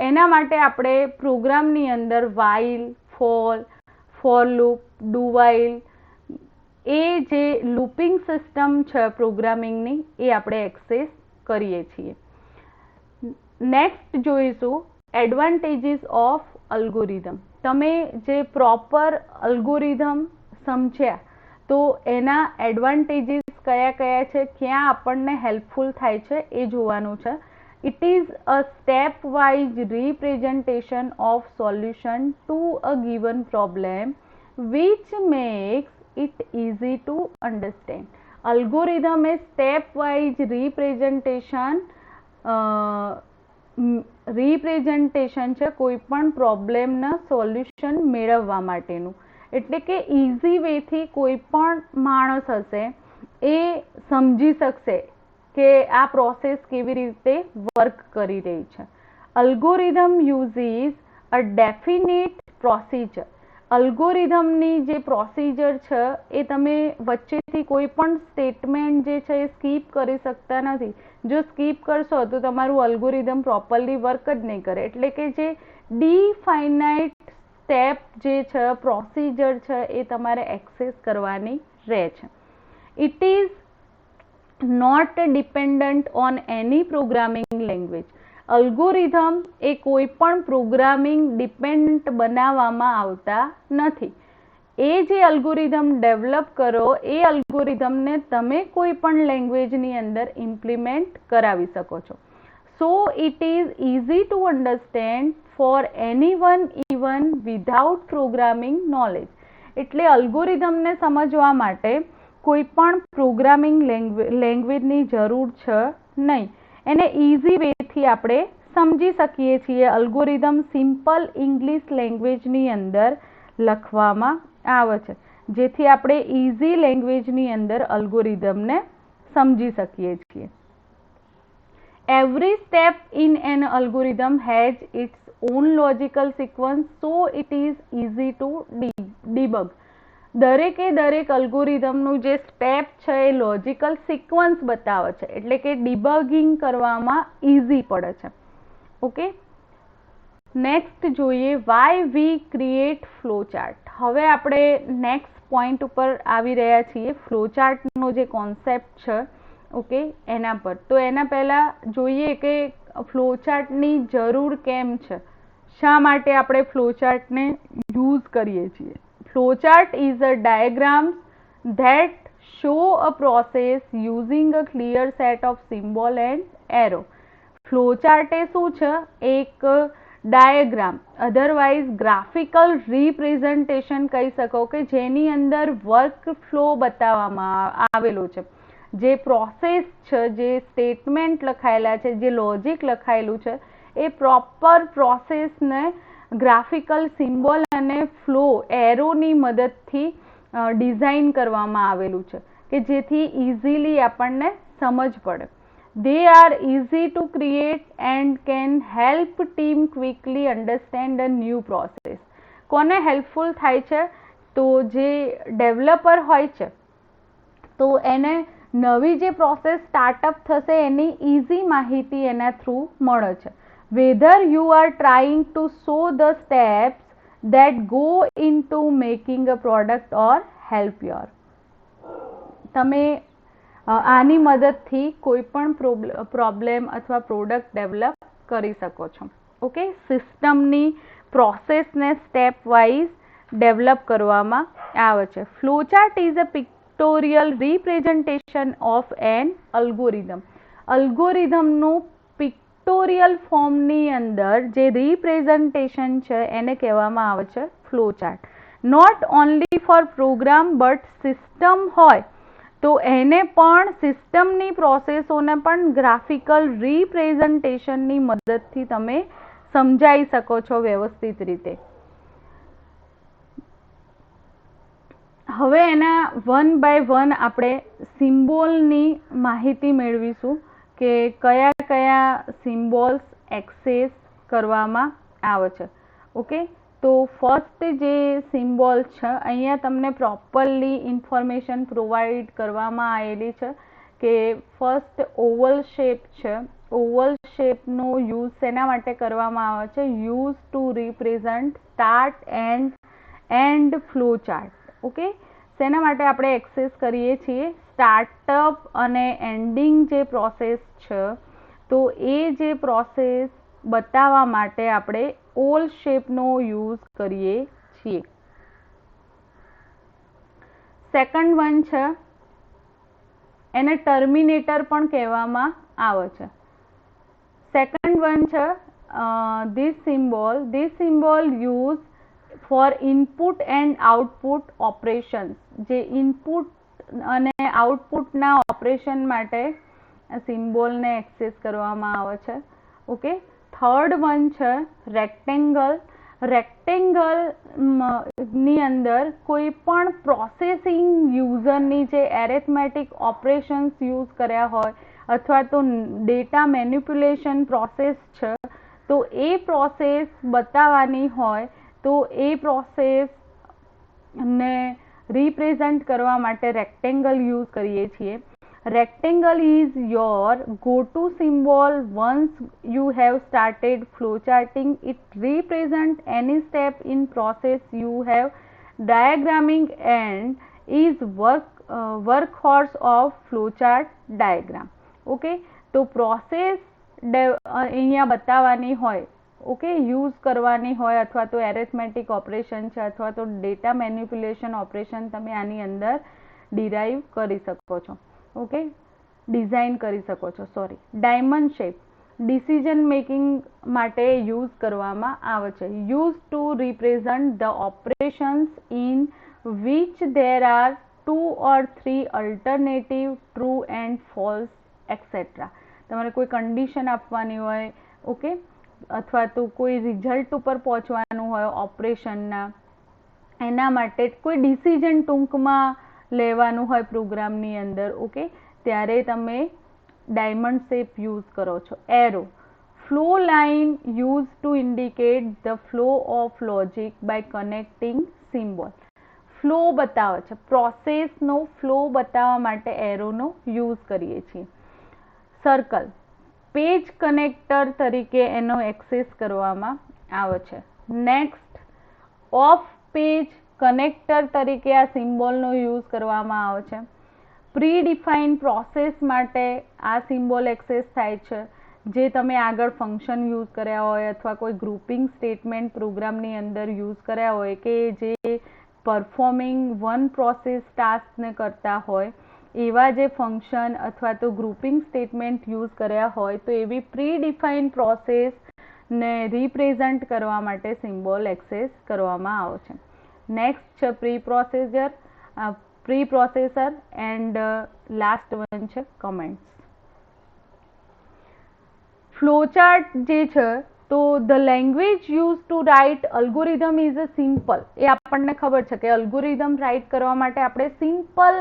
એના માટે આપણે પ્રોગ્રામની અંદર while, for loop, do while એ જે લૂપિંગ સિસ્ટમ છે પ્રોગ્રામિંગની એ આપણે એક્સેસ કરીએ છીએ. નેક્સ્ટ જોઈશું એડવાન્ટેજીસ ઓફ અલ્ગોરિધમ. તમે જે પ્રોપર અલ્ગોરિધમ સમજ્યા તો એના એડવાન્ટેજીસ કયા કયા છે, ક્યાં આપણને હેલ્પફુલ થાય છે એ જોવાનું છે. It is a stepwise representation of solution to a given problem which makes it easy to understand. Algorithm is stepwise representation છે કોઈ પણ પ્રોબ્લેમના સોલ્યુશન મેળવવા માટેનું. એટલે કે ઇઝી વેથી કોઈ પણ માણસ હશે એ સમજી શકશે કે આ પ્રોસેસ કેવી રીતે વર્ક કરી રહી છે. અલ્ગોરિધમ યુઝીસ અ ડેફિનેટ પ્રોસિજર. અલ્ગોરિધમની જે પ્રોસિજર છે એ તમે વચ્ચેથી કોઈ પણ સ્ટેટમેન્ટ જે છે એ સ્કીપ કરી શકતા નથી. જો સ્કીપ કરશો તો તમારું અલ્ગોરિધમ પ્રોપરલી વર્ક જ નહીં કરે. એટલે કે જે ડિફાઇનાઇટ સ્ટેપ જે છે, પ્રોસિજર છે એ તમારે એક્સેસ કરવાની રહે છે. It is not dependent on any programming language. Algorithm એ કોઈ પણ પ્રોગ્રામિંગ ડિપેન્ડન્ટ બનાવવામાં આવતા નથી. એ જે અલ્ગોરિધમ ડેવલપ કરો એ અલ્ગોરિધમને તમે કોઈ પણ લેંગ્વેજની અંદર ઇમ્પ્લિમેન્ટ કરાવી શકો છો. So it is easy to understand for anyone even without programming knowledge. એટલે અલ્ગોરિધમને સમજવા માટે કોઈ પણ પ્રોગ્રામિંગ લેંગ્વેજની જરૂર છે નહીં. એને ઇઝી વેથી આપણે સમજી શકીએ છીએ. અલ્ગોરિધમ સિમ્પલ ઇંગ્લિશ લેંગ્વેજની અંદર લખવામાં આવે છે જેથી આપણે ઇઝી લેંગ્વેજની અંદર અલ્ગોરિધમને સમજી શકીએ છીએ. Every step in an algorithm has its own logical sequence, so it is easy to debug. દરેકે દરેક અલ્ગોરિધમનું જે સ્ટેપ છે એ લોજિકલ સિક્વન્સ બતાવે છે એટલે કે ડિબગિંગ કરવામાં ઇઝી પડે છે. ઓકે, નેક્સ્ટ જોઈએ why we create flow chart. હવે આપણે નેક્સ્ટ પોઈન્ટ ઉપર આવી રહ્યા છીએ, ફ્લો ચાર્ટનો જે કોન્સેપ્ટ છે ઓકે એના પર. તો એના પહેલાં જોઈએ કે ફ્લો ચાર્ટની જરૂર કેમ છે, શા માટે આપણે ફ્લો ચાર્ટને યુઝ કરીએ છીએ. Flowchart is a diagram that show a process using a clear set of symbol and arrow. Flowchart એ શું છે? એક ડાયાગ્રામ, અધરવાઇઝ ગ્રાફિકલ રિપ્રેઝન્ટેશન કહી શકો, કે જેની અંદર વર્ક ફ્લો બતાવવામાં આવેલો છે. જે પ્રોસેસ છે, જે સ્ટેટમેન્ટ લખાયેલા છે, જે લોજિક લખાયેલું છે, એ પ્રોપર પ્રોસેસને ગ્રાફિકલ સિમ્બોલ અને ફ્લો એરોની મદદથી ડિઝાઇન કરવામાં આવેલું છે, કે જેથી ઇઝીલી આપણને સમજ પડે. They are easy to create and can help team quickly understand a new process. કોને હેલ્પફુલ થાય છે? તો જે ડેવલપર હોય છે, તો એને નવી જે પ્રોસેસ સ્ટાર્ટઅપ થશે એની ઇઝી માહિતી એના થ્રુ મળે છે. Whether you are trying to show the steps that go into making a product or help your. તમે આની મદદથી કોઈ પણ પ્રોબ્લેમ અથવા પ્રોડક્ટ ડેવલપ કરી શકો છો. ઓકે, સિસ્ટમની પ્રોસેસને સ્ટેપ વાઇઝ ડેવલપ કરવામાં આવે છે. Flowchart is a pictorial representation of an algorithm. અલ્ગોરિધમનું પિક્ટોરિયલ ફોર્મની અંદર જે રિપ્રેઝન્ટેશન છે એને કહેવામાં આવે છે flowchart. Not only for program but system હોય તો એને પણ સિસ્ટમની પ્રોસેસોને પણ ગ્રાફિકલ રિપ્રેઝન્ટેશનની મદદથી તમે સમજાવી શકો છો વ્યવસ્થિત રીતે. હવે એના વન બાય વન આપણે સિમ્બોલની માહિતી મેળવીશું કે કયા કયા સિમ્બોલ્સ એક્સેસ કરવામાં આવે છે. ઓકે, તો ફર્સ્ટ જે સિમ્બોલ છે, અહીંયા તમને પ્રોપરલી ઇન્ફોર્મેશન પ્રોવાઈડ કરવામાં આવેલી છે કે ફર્સ્ટ ઓવલ શેપ છે. ઓવલ શેપનો યુઝ શેના માટે કરવામાં આવે છે? Use to represent start and flow chart. Okay, શેના માટે આપણે એક્સેસ કરીએ છીએ? સ્ટાર્ટઅપ અને એન્ડિંગ જે પ્રોસેસ છે, તો એ જે પ્રોસેસ બતાવવા માટે આપણે ઓલ શેપનો યુઝ કરીએ છીએ. સેકન્ડ વન છે, એને ટર્મિનેટર પણ કહેવામાં આવે છે. સેકન્ડ વન છે this symbol use for input and output operations. જે ઇનપુટ અને આઉટપુટના ઓપરેશન માટે સિમ્બોલને એક્સેસ કરવામાં આવે છે. ઓકે, થર્ડ વન છે રેક્ટેંગલ. રેક્ટેંગલની અંદર કોઈ પણ પ્રોસેસિંગ યુઝરની જે એરેથમેટિક ઓપરેશન્સ યુઝ કર્યા હોય અથવા તો ડેટા મેનિપ્યુલેશન પ્રોસેસ છે, તો એ પ્રોસેસ બતાવવાની હોય તો એ પ્રોસેસને રિપ્રેઝન્ટ કરવા માટે રેક્ટેંગલ યુઝ કરીએ છીએ. Rectangle is your go-to symbol once you have started flowcharting. It represents any step in process you have diagramming and is workhorse of flowchart diagram. Okay, તો પ્રોસેસ અહીંયા બતાવવાની હોય, ઓકે, યુઝ કરવાની હોય અથવા તો એરેથમેટિક ઓપરેશન છે અથવા તો ડેટા મેનિપ્યુલેશન ઓપરેશન તમે આની અંદર ડિરાઈવ કરી શકો છો. ઓકે, ડિઝાઇન કરી શકો છો. ડાયમંડ શેપ ડિસિઝન મેકિંગ માટે યુઝ કરવામાં આવે છે. Use to represent the operations in which there are 2 or 3 alternative true and false et cetera. તમારે કોઈ કન્ડિશન આપવાની હોય, ઓકે, અથવા તો કોઈ રિઝલ્ટ ઉપર પહોંચવાનું હોય ઓપરેશનના, એના માટે કોઈ ડિસિઝન ટૂંકમાં લેવાનું હોય પ્રોગ્રામની અંદર, ઓકે, ત્યારે તમે ડાયમંડ શેપ યુઝ કરો છો. Arrow flow line use to indicate the flow of logic by connecting symbol. Flow બતાવે છે, પ્રોસેસનો ફ્લો બતાવવા માટે એરોનો યુઝ કરીએ છીએ. સર્કલ પેજ કનેક્ટર તરીકે એનો એક્સેસ કરવામાં આવે છે. નેક્સ્ટ ઓફ પેજ કનેક્ટર તરીકે આ સિમ્બોલનો યુઝ કરવામાં આવે છે. પ્રી ડિફાઇન પ્રોસેસ માટે આ સિમ્બોલ એક્સેસ થાય છે. જે તમે આગળ ફંક્શન યુઝ કર્યા હોય અથવા કોઈ ગ્રુપિંગ સ્ટેટમેન્ટ પ્રોગ્રામની અંદર યુઝ કર્યા હોય કે જે પરફોર્મિંગ વન પ્રોસેસ ટાસ્કને કરતા હોય એવા જે ફંક્શન અથવા તો ગ્રુપિંગ સ્ટેટમેન્ટ યુઝ કર્યા હોય તો એવી પ્રી ડિફાઇન પ્રોસેસને રિપ્રેઝન્ટ કરવા માટે સિમ્બોલ એક્સેસ કરવામાં આવે છે. નેક્સ્ટ છે preprocessor and last one છે કમેન્ટ્સ. ફ્લોચાર્ટ જે છે તો the language use to write algorithm is a simple. એ આપણને ખબર છે કે અલ્ગોરિધમ રાઇટ કરવા માટે આપણે સિમ્પલ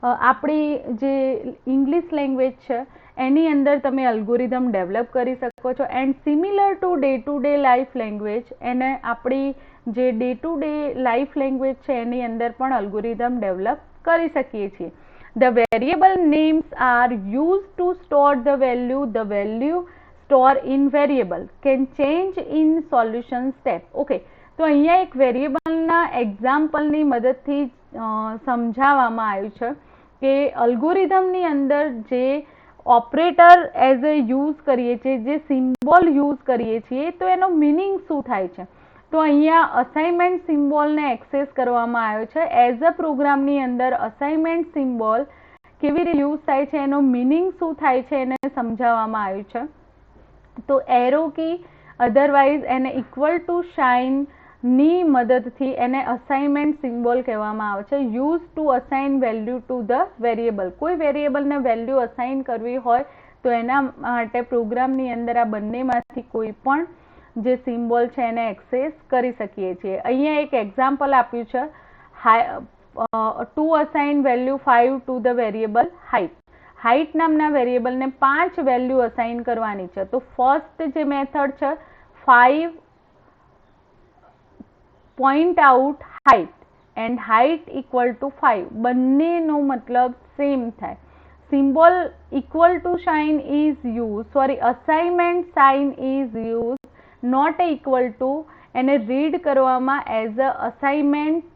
આપણી જે ઇંગ્લિશ લેંગ્વેજ છે એની અંદર તમે અલ્ગોરિધમ ડેવલપ કરી શકો છો. And similar to day life language, એને આપણી જે day to day life language છે એની અંદર પણ અલ્ગોરિધમ ડેવલપ કરી શકીએ છીએ. The variable names are use to store the value. The value store in variable can change in solution step. Okay, તો અહીંયા એક વેરિયેબલના એક્ઝામ્પલની મદદથી સમજાવવામાં આવ્યું છે કે અલ્ગોરિધમની અંદર જે ઓપરેટર એઝ એ યુઝ કરીએ છીએ, જે સિમ્બોલ યુઝ કરીએ છીએ, તો એનો મિનિંગ શું થાય છે. તો અહીંયા અસાઇનમેન્ટ સિમ્બોલને એક્સેસ કરવામાં આવ્યો છે. એઝ અ પ્રોગ્રામની અંદર અસાઇનમેન્ટ સિમ્બોલ કેવી રીતે યુઝ થાય છે, એનો મિનિંગ શું થાય છે એને સમજાવવામાં આવ્યું છે. તો એરો કી અધરવાઇઝ એને ઇક્વલ ટુ સાઇન ની મદદથી એને અસાઇનમેન્ટ સિમ્બોલ કહેવામાં આવે છે. Use to assign value two the variable. કોઈ વેરિયેબલને વેલ્યુ અસાઇન કરવી હોય તો એના માટે પ્રોગ્રામની અંદર આ બંનેમાંથી કોઈ પણ જે સિમ્બોલ છે એને એક્સેસ કરી શકીએ છીએ. અહીંયા એક એક્ઝામ્પલ આપ્યું છે, to assign value 5 to the variable height. Height નામના વેરિયેબલને 5 વેલ્યુ અસાઇન કરવાની છે. તો ફર્સ્ટ જે મેથડ છે 5 point out height and height equal to 5, બંનેનો મતલબ સેમ થાય. Symbol equal to sign is use, assignment sign is use, not equal to એને રીડ કરવામાં એઝ અ અસાઇનમેન્ટ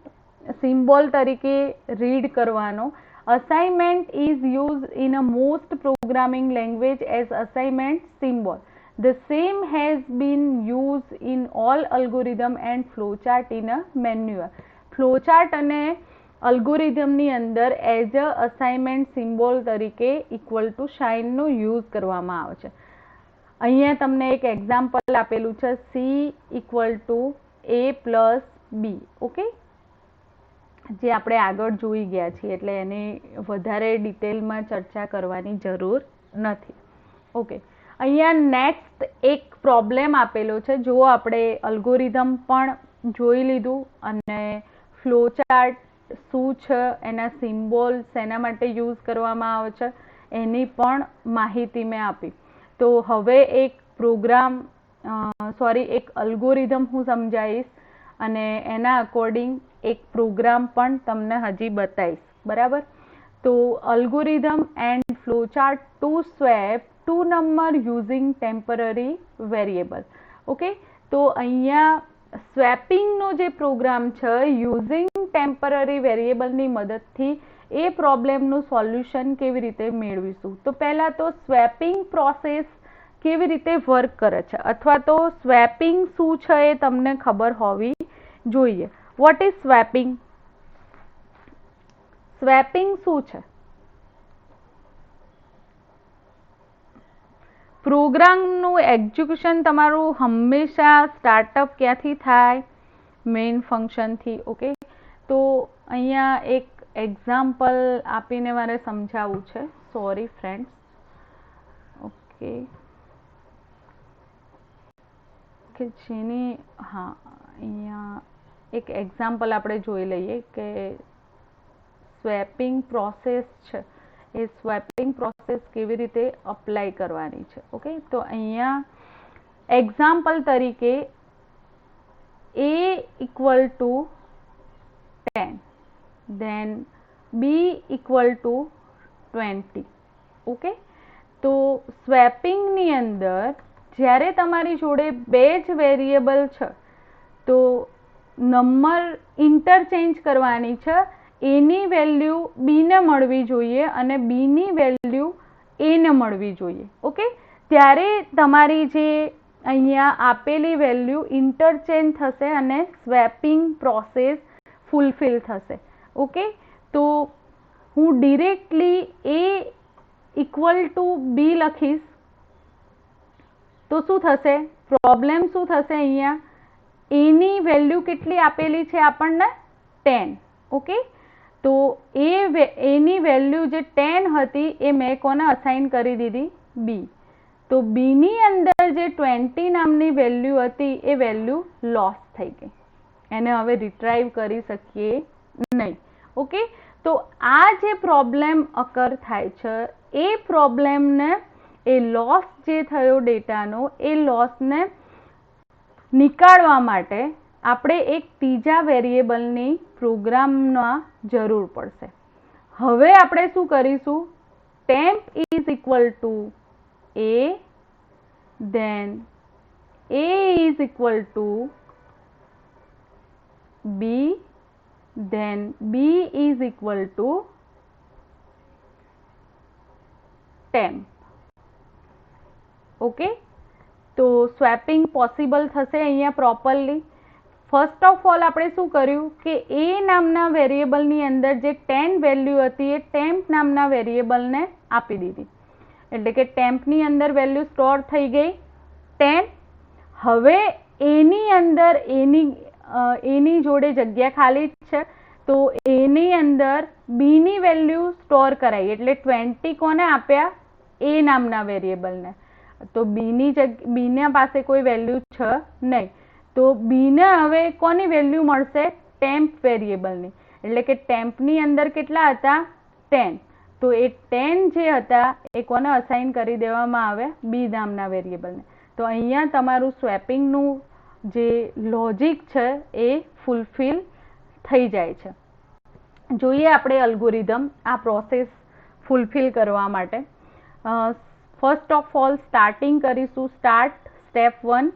સિમ્બોલ તરીકે રીડ કરવાનો. Assignment is use in a most programming language as assignment symbol. The same has been used in all algorithm and flowchart in a manual. Flowchart અને અલ્ગોરિધમની અંદર as a assignment symbol તરીકે equal to સાઇનનો use કરવામાં આવે છે. અહીંયા તમને એક એક્ઝામ્પલ આપેલું છે, C equal to A plus B. Okay, જે આપણે આગળ જોઈ ગયા છીએ એટલે એની વધારે ડિટેલમાં ચર્ચા કરવાની જરૂર નથી. ઓકે, અહીંયા નેક્સ્ટ એક પ્રોબ્લેમ આપેલો છે. જો આપણે અલ્ગોરિધમ પણ જોઈ લીધું અને ફ્લોચાર્ટ શું છે, એના સિમ્બોલ શેના માટે યુઝ કરવામાં આવે છે એની પણ માહિતી મેં આપી. તો હવે એક એક અલ્ગોરિધમ હું સમજાવીશ અને એના અકોર્ડિંગ એક પ્રોગ્રામ પણ તમને હજી બતાવીશ. બરાબર? તો algorithm and flowchart to swap two number using temporary variable. Okay, તો અહીંયા સ્વેપિંગનો જે પ્રોગ્રામ છે યુઝિંગ ટેમ્પરરી વેરિયેબલની મદદથી એ પ્રોબ્લેમનું સોલ્યુશન કેવી રીતે મેળવીશું. તો પહેલાં તો સ્વેપિંગ પ્રોસેસ કેવી રીતે વર્ક કરે છે અથવા તો સ્વેપિંગ શું છે એ તમને ખબર હોવી જોઈએ. What is swapping? સ્વેપિંગ શું છે? પ્રોગ્રામનું એક્ઝિક્યુશન તમારું હંમેશા સ્ટાર્ટઅપ ક્યાંથી થાય? મેઇન ફંક્શનથી. ઓકે, તો અહીંયા એક એક્ઝામ્પલ આપીને મારે સમજાવવું છે. Sorry friends. ઓકે, જેની અહીંયા એક એક્ઝામ્પલ આપણે જોઈ લઈએ કે સ્વેપિંગ પ્રોસેસ છે એ સ્વેપિંગ પ્રોસેસ કેવી રીતે અપ્લાય કરવાની છે. ઓકે, તો અહીંયા એક્ઝામ્પલ તરીકે a equal two 10 then b equal two 20. Okay, તો સ્વેપિંગની અંદર જ્યારે તમારી જોડે બે જ વેરિયેબલ છે તો નંબર ઇન્ટરચેન્જ કરવાની છે. એની વેલ્યુ બીને મળવી જોઈએ અને બીની વેલ્યુ એને મળવી જોઈએ. ઓકે, ત્યારે તમારી જે અહીંયા આપેલી વેલ્યુ ઇન્ટરચેન્જ થશે અને સ્વેપિંગ પ્રોસેસ ફૂલફિલ થશે. ઓકે, તો હું ડિરેક્ટલી એ ઇક્વલ ટુ બી લખીશ તો શું થશે? પ્રોબ્લેમ શું થશે? અહીંયા એની વેલ્યુ કેટલી આપેલી છે આપણને? 10. ઓકે, તો એની વેલ્યુ જે 10 હતી એ મેં કોને અસાઇન કરી દીધી? બી. તો બીની અંદર જે 20 નામની વેલ્યુ હતી એ વેલ્યુ લોસ થઈ ગઈ, એને હવે રિટ્રાઈવ કરી શકીએ નહીં. ઓકે, તો આ જે પ્રોબ્લેમ અકર થાય છે એ પ્રોબ્લેમને, એ લોસ જે થયો ડેટાનો, એ લોસને નીકાળવા માટે આપણે એક ત્રીજા વેરિયેબલની પ્રોગ્રામમાં જરૂર પડશે. હવે આપણે શું કરીશું? Temp is equal to a, then a is equal to b, then b is equal to temp. Okay, તો સ્વેપિંગ પોસિબલ થશે અહીંયા પ્રોપરલી. ફર્સ્ટ ઓફ ઓલ આપણે શું કર્યું કે એ નામના વેરિયેબલની અંદર જે 10 વેલ્યુ હતી એ ટેમ્પ નામના વેરિયેબલને આપી દીધી, એટલે કે ટેમ્પની અંદર વેલ્યુ સ્ટોર થઈ ગઈ 10. હવે એની અંદર એની જોડે જગ્યા ખાલી જ છે, તો એની અંદર બીની વેલ્યુ સ્ટોર કરાઈ, એટલે 20 કોને આપ્યા? એ નામના વેરિયેબલને. તો બીના પાસે કોઈ વેલ્યુ છે નહીં, તો બીને હવે કોની વેલ્યુ મળશે? ટેમ્પ વેરિયેબલની. એટલે કે ટેમ્પની અંદર કેટલા હતા? 10. તો એ 10 જે હતા એ કોને અસાઇન કરી દેવામાં આવે? બી નામના વેરિયેબલને. તો અહીંયા તમારું સ્વેપિંગનું જે લોજિક છે એ ફૂલફિલ થઈ જાય છે. જોઈએ આપણે અલ્ગોરિધમ આ પ્રોસેસ ફૂલફિલ કરવા માટે. ફર્સ્ટ ઓફ ઓલ સ્ટાર્ટિંગ કરીશું. સ્ટેપ 1.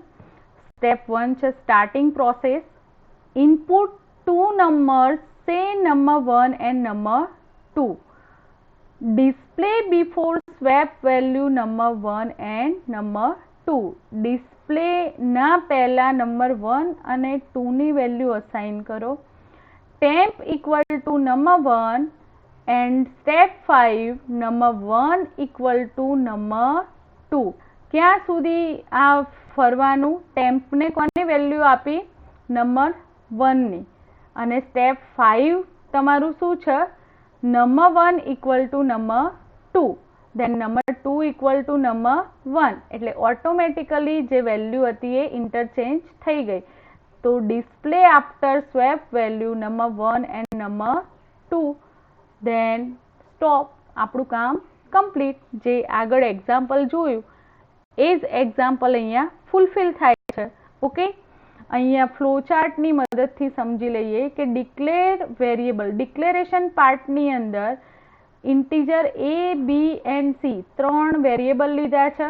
સ્ટેપ 1 છે સ્ટાર્ટિંગ પ્રોસેસ. ઇનપુટ 2 નંબર્સ, સે number 1 and number 2. display before swap value number 1 and number 2. Display ના પહેલા નંબર 1 અને 2 ની વેલ્યુ અસાઇન કરો. temp equal to number 1 and step 5 number 1 equal to number 2. ક્યાં સુધી આ ફરવાનું? ટેમ્પને કોની વેલ્યુ આપી? નંબર 1 ની. અને સ્ટેપ 5 તમારું શું છે? Number 1 equal to number 2, then number 2 equal to number 1. એટલે ઓટોમેટિકલી જે વેલ્યુ હતી એ ઇન્ટરચેન્જ થઈ ગઈ. તો display after swap value number 1 and number 2, then stop. આપણું કામ કમ્પ્લીટ. જે આગળ એક્ઝામ્પલ જોયું એ જ એક્ઝામ્પલ અહીંયા ફૂલફિલ થાય છે. ઓકે, અહીંયા ફ્લોચાર્ટની મદદથી સમજી લઈએ કે ડિક્લેર વેરિયેબલ, ડિક્લેરેશન પાર્ટની અંદર integer a, b and c 3 variable લીધા છે.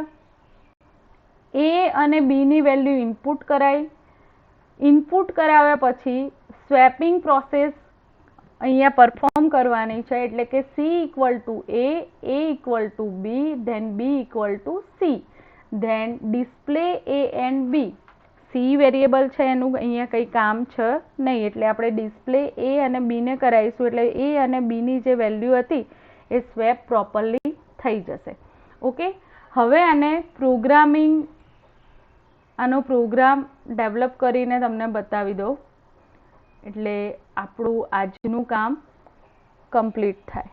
a અને b ની વેલ્યુ ઇનપુટ કરાઈ. ઇનપુટ કરાવ્યા પછી સ્વેપિંગ પ્રોસેસ અહીંયા પરફોર્મ કરવાની છે, એટલે કે c equal to a equal to b, then b equal to c, then display a and b. C variable છે એનું અહીંયા કંઈ કામ છે નહીં, એટલે આપણે ડિસ્પ્લે એ અને બીને કરાવીશું, એટલે એ અને બીની જે વેલ્યુ હતી એ સ્વેપ પ્રોપરલી થઈ જશે. ઓકે, હવે આનો પ્રોગ્રામ ડેવલપ કરીને તમને બતાવી દો, એટલે આપણું આજનું કામ કમ્પ્લીટ થાય.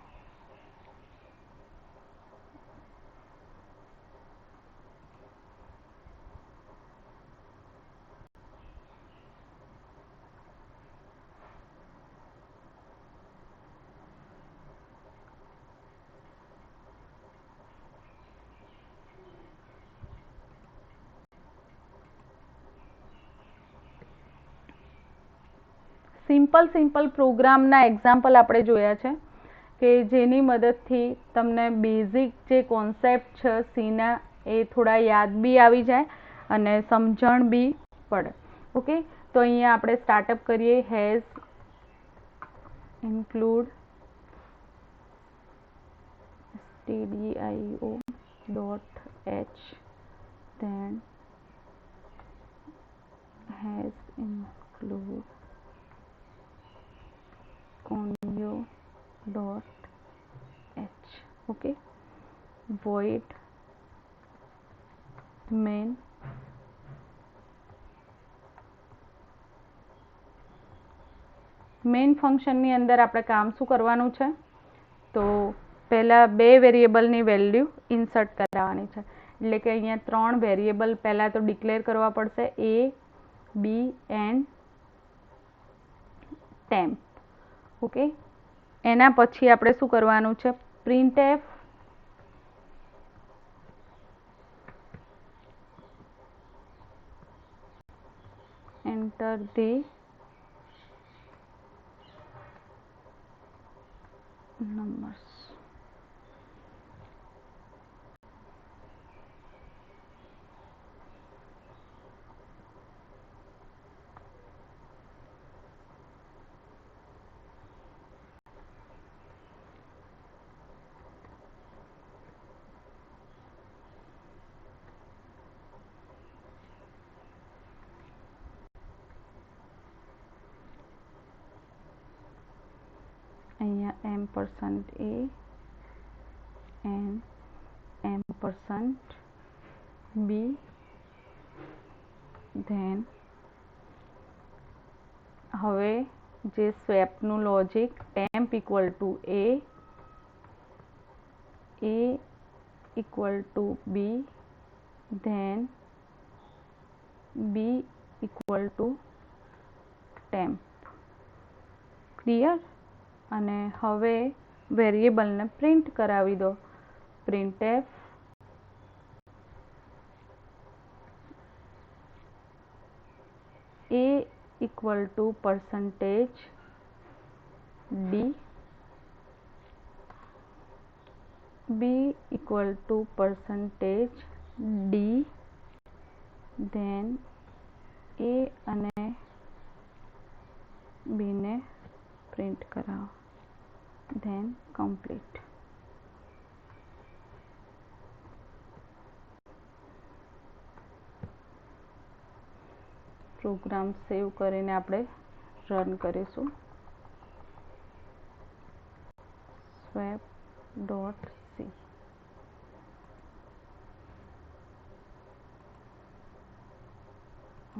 સિમ્પલ પ્રોગ્રામના એક્ઝામ્પલ આપણે જોયા છે કે જેની મદદથી તમને બેઝિક જે કોન્સેપ્ટ છે સીના એ થોડા યાદ બી આવી જાય અને સમજણ બી પડે. ઓકે, તો અહીંયા આપણે સ્ટાર્ટઅપ કરીએ. Has include stdio dot h, then has include conio dot h. okay, void main main ફંક્શનની અંદર આપણે કામ શું કરવાનું છે? તો પહેલાં બે વેરિયેબલની વેલ્યુ ઇન્સર્ટ કરાવવાની છે. એટલે કે અહીંયા 3 વેરિયેબલ પહેલાં તો ડિક્લેર કરવા પડશે, a, b and temp. Okay, એના પછી આપણે શું કરવાનું છે? printf enter the numbers. અહીંયા %a and %b, then હવે જે સ્વેપનું logic temp equal to a equal to b, then b equal to temp. Clear? અને હવે વેરિયેબલને પ્રિન્ટ કરાવી દો. printf a equal to percentage d, b equal to percentage d, then a અને b ને print કરાવો, then complete. Program save કરીને આપણે run કરીશું. swap.c.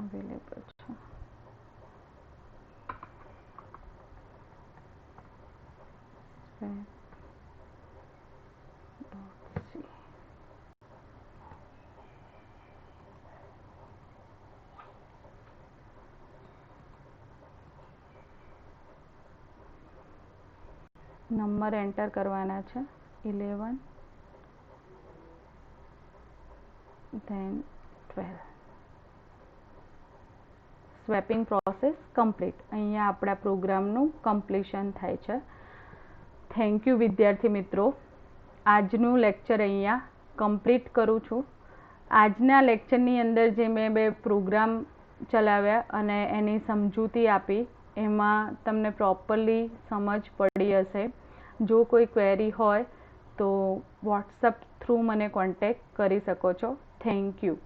અવેલેબલ છે. swap.c. નંબર એન્ટર કરવાના છે 11 then 12. Swapping process complete. અહીંયા આપણા પ્રોગ્રામનું કમ્પ્લીશન થાય છે. થેન્ક યુ વિદ્યાર્થી મિત્રો. આજનું લેક્ચર અહીંયા કમ્પ્લીટ કરું છું. આજના લેક્ચરની અંદર જે મેં બે પ્રોગ્રામ ચલાવ્યા અને એની સમજૂતી આપી, એમાં તમને પ્રોપરલી સમજ પડી હશે. જો કોઈ ક્વેરી હોય તો વોટ્સઅપ થ્રુ મને કોન્ટેક્ટ કરી શકો છો. Thank you.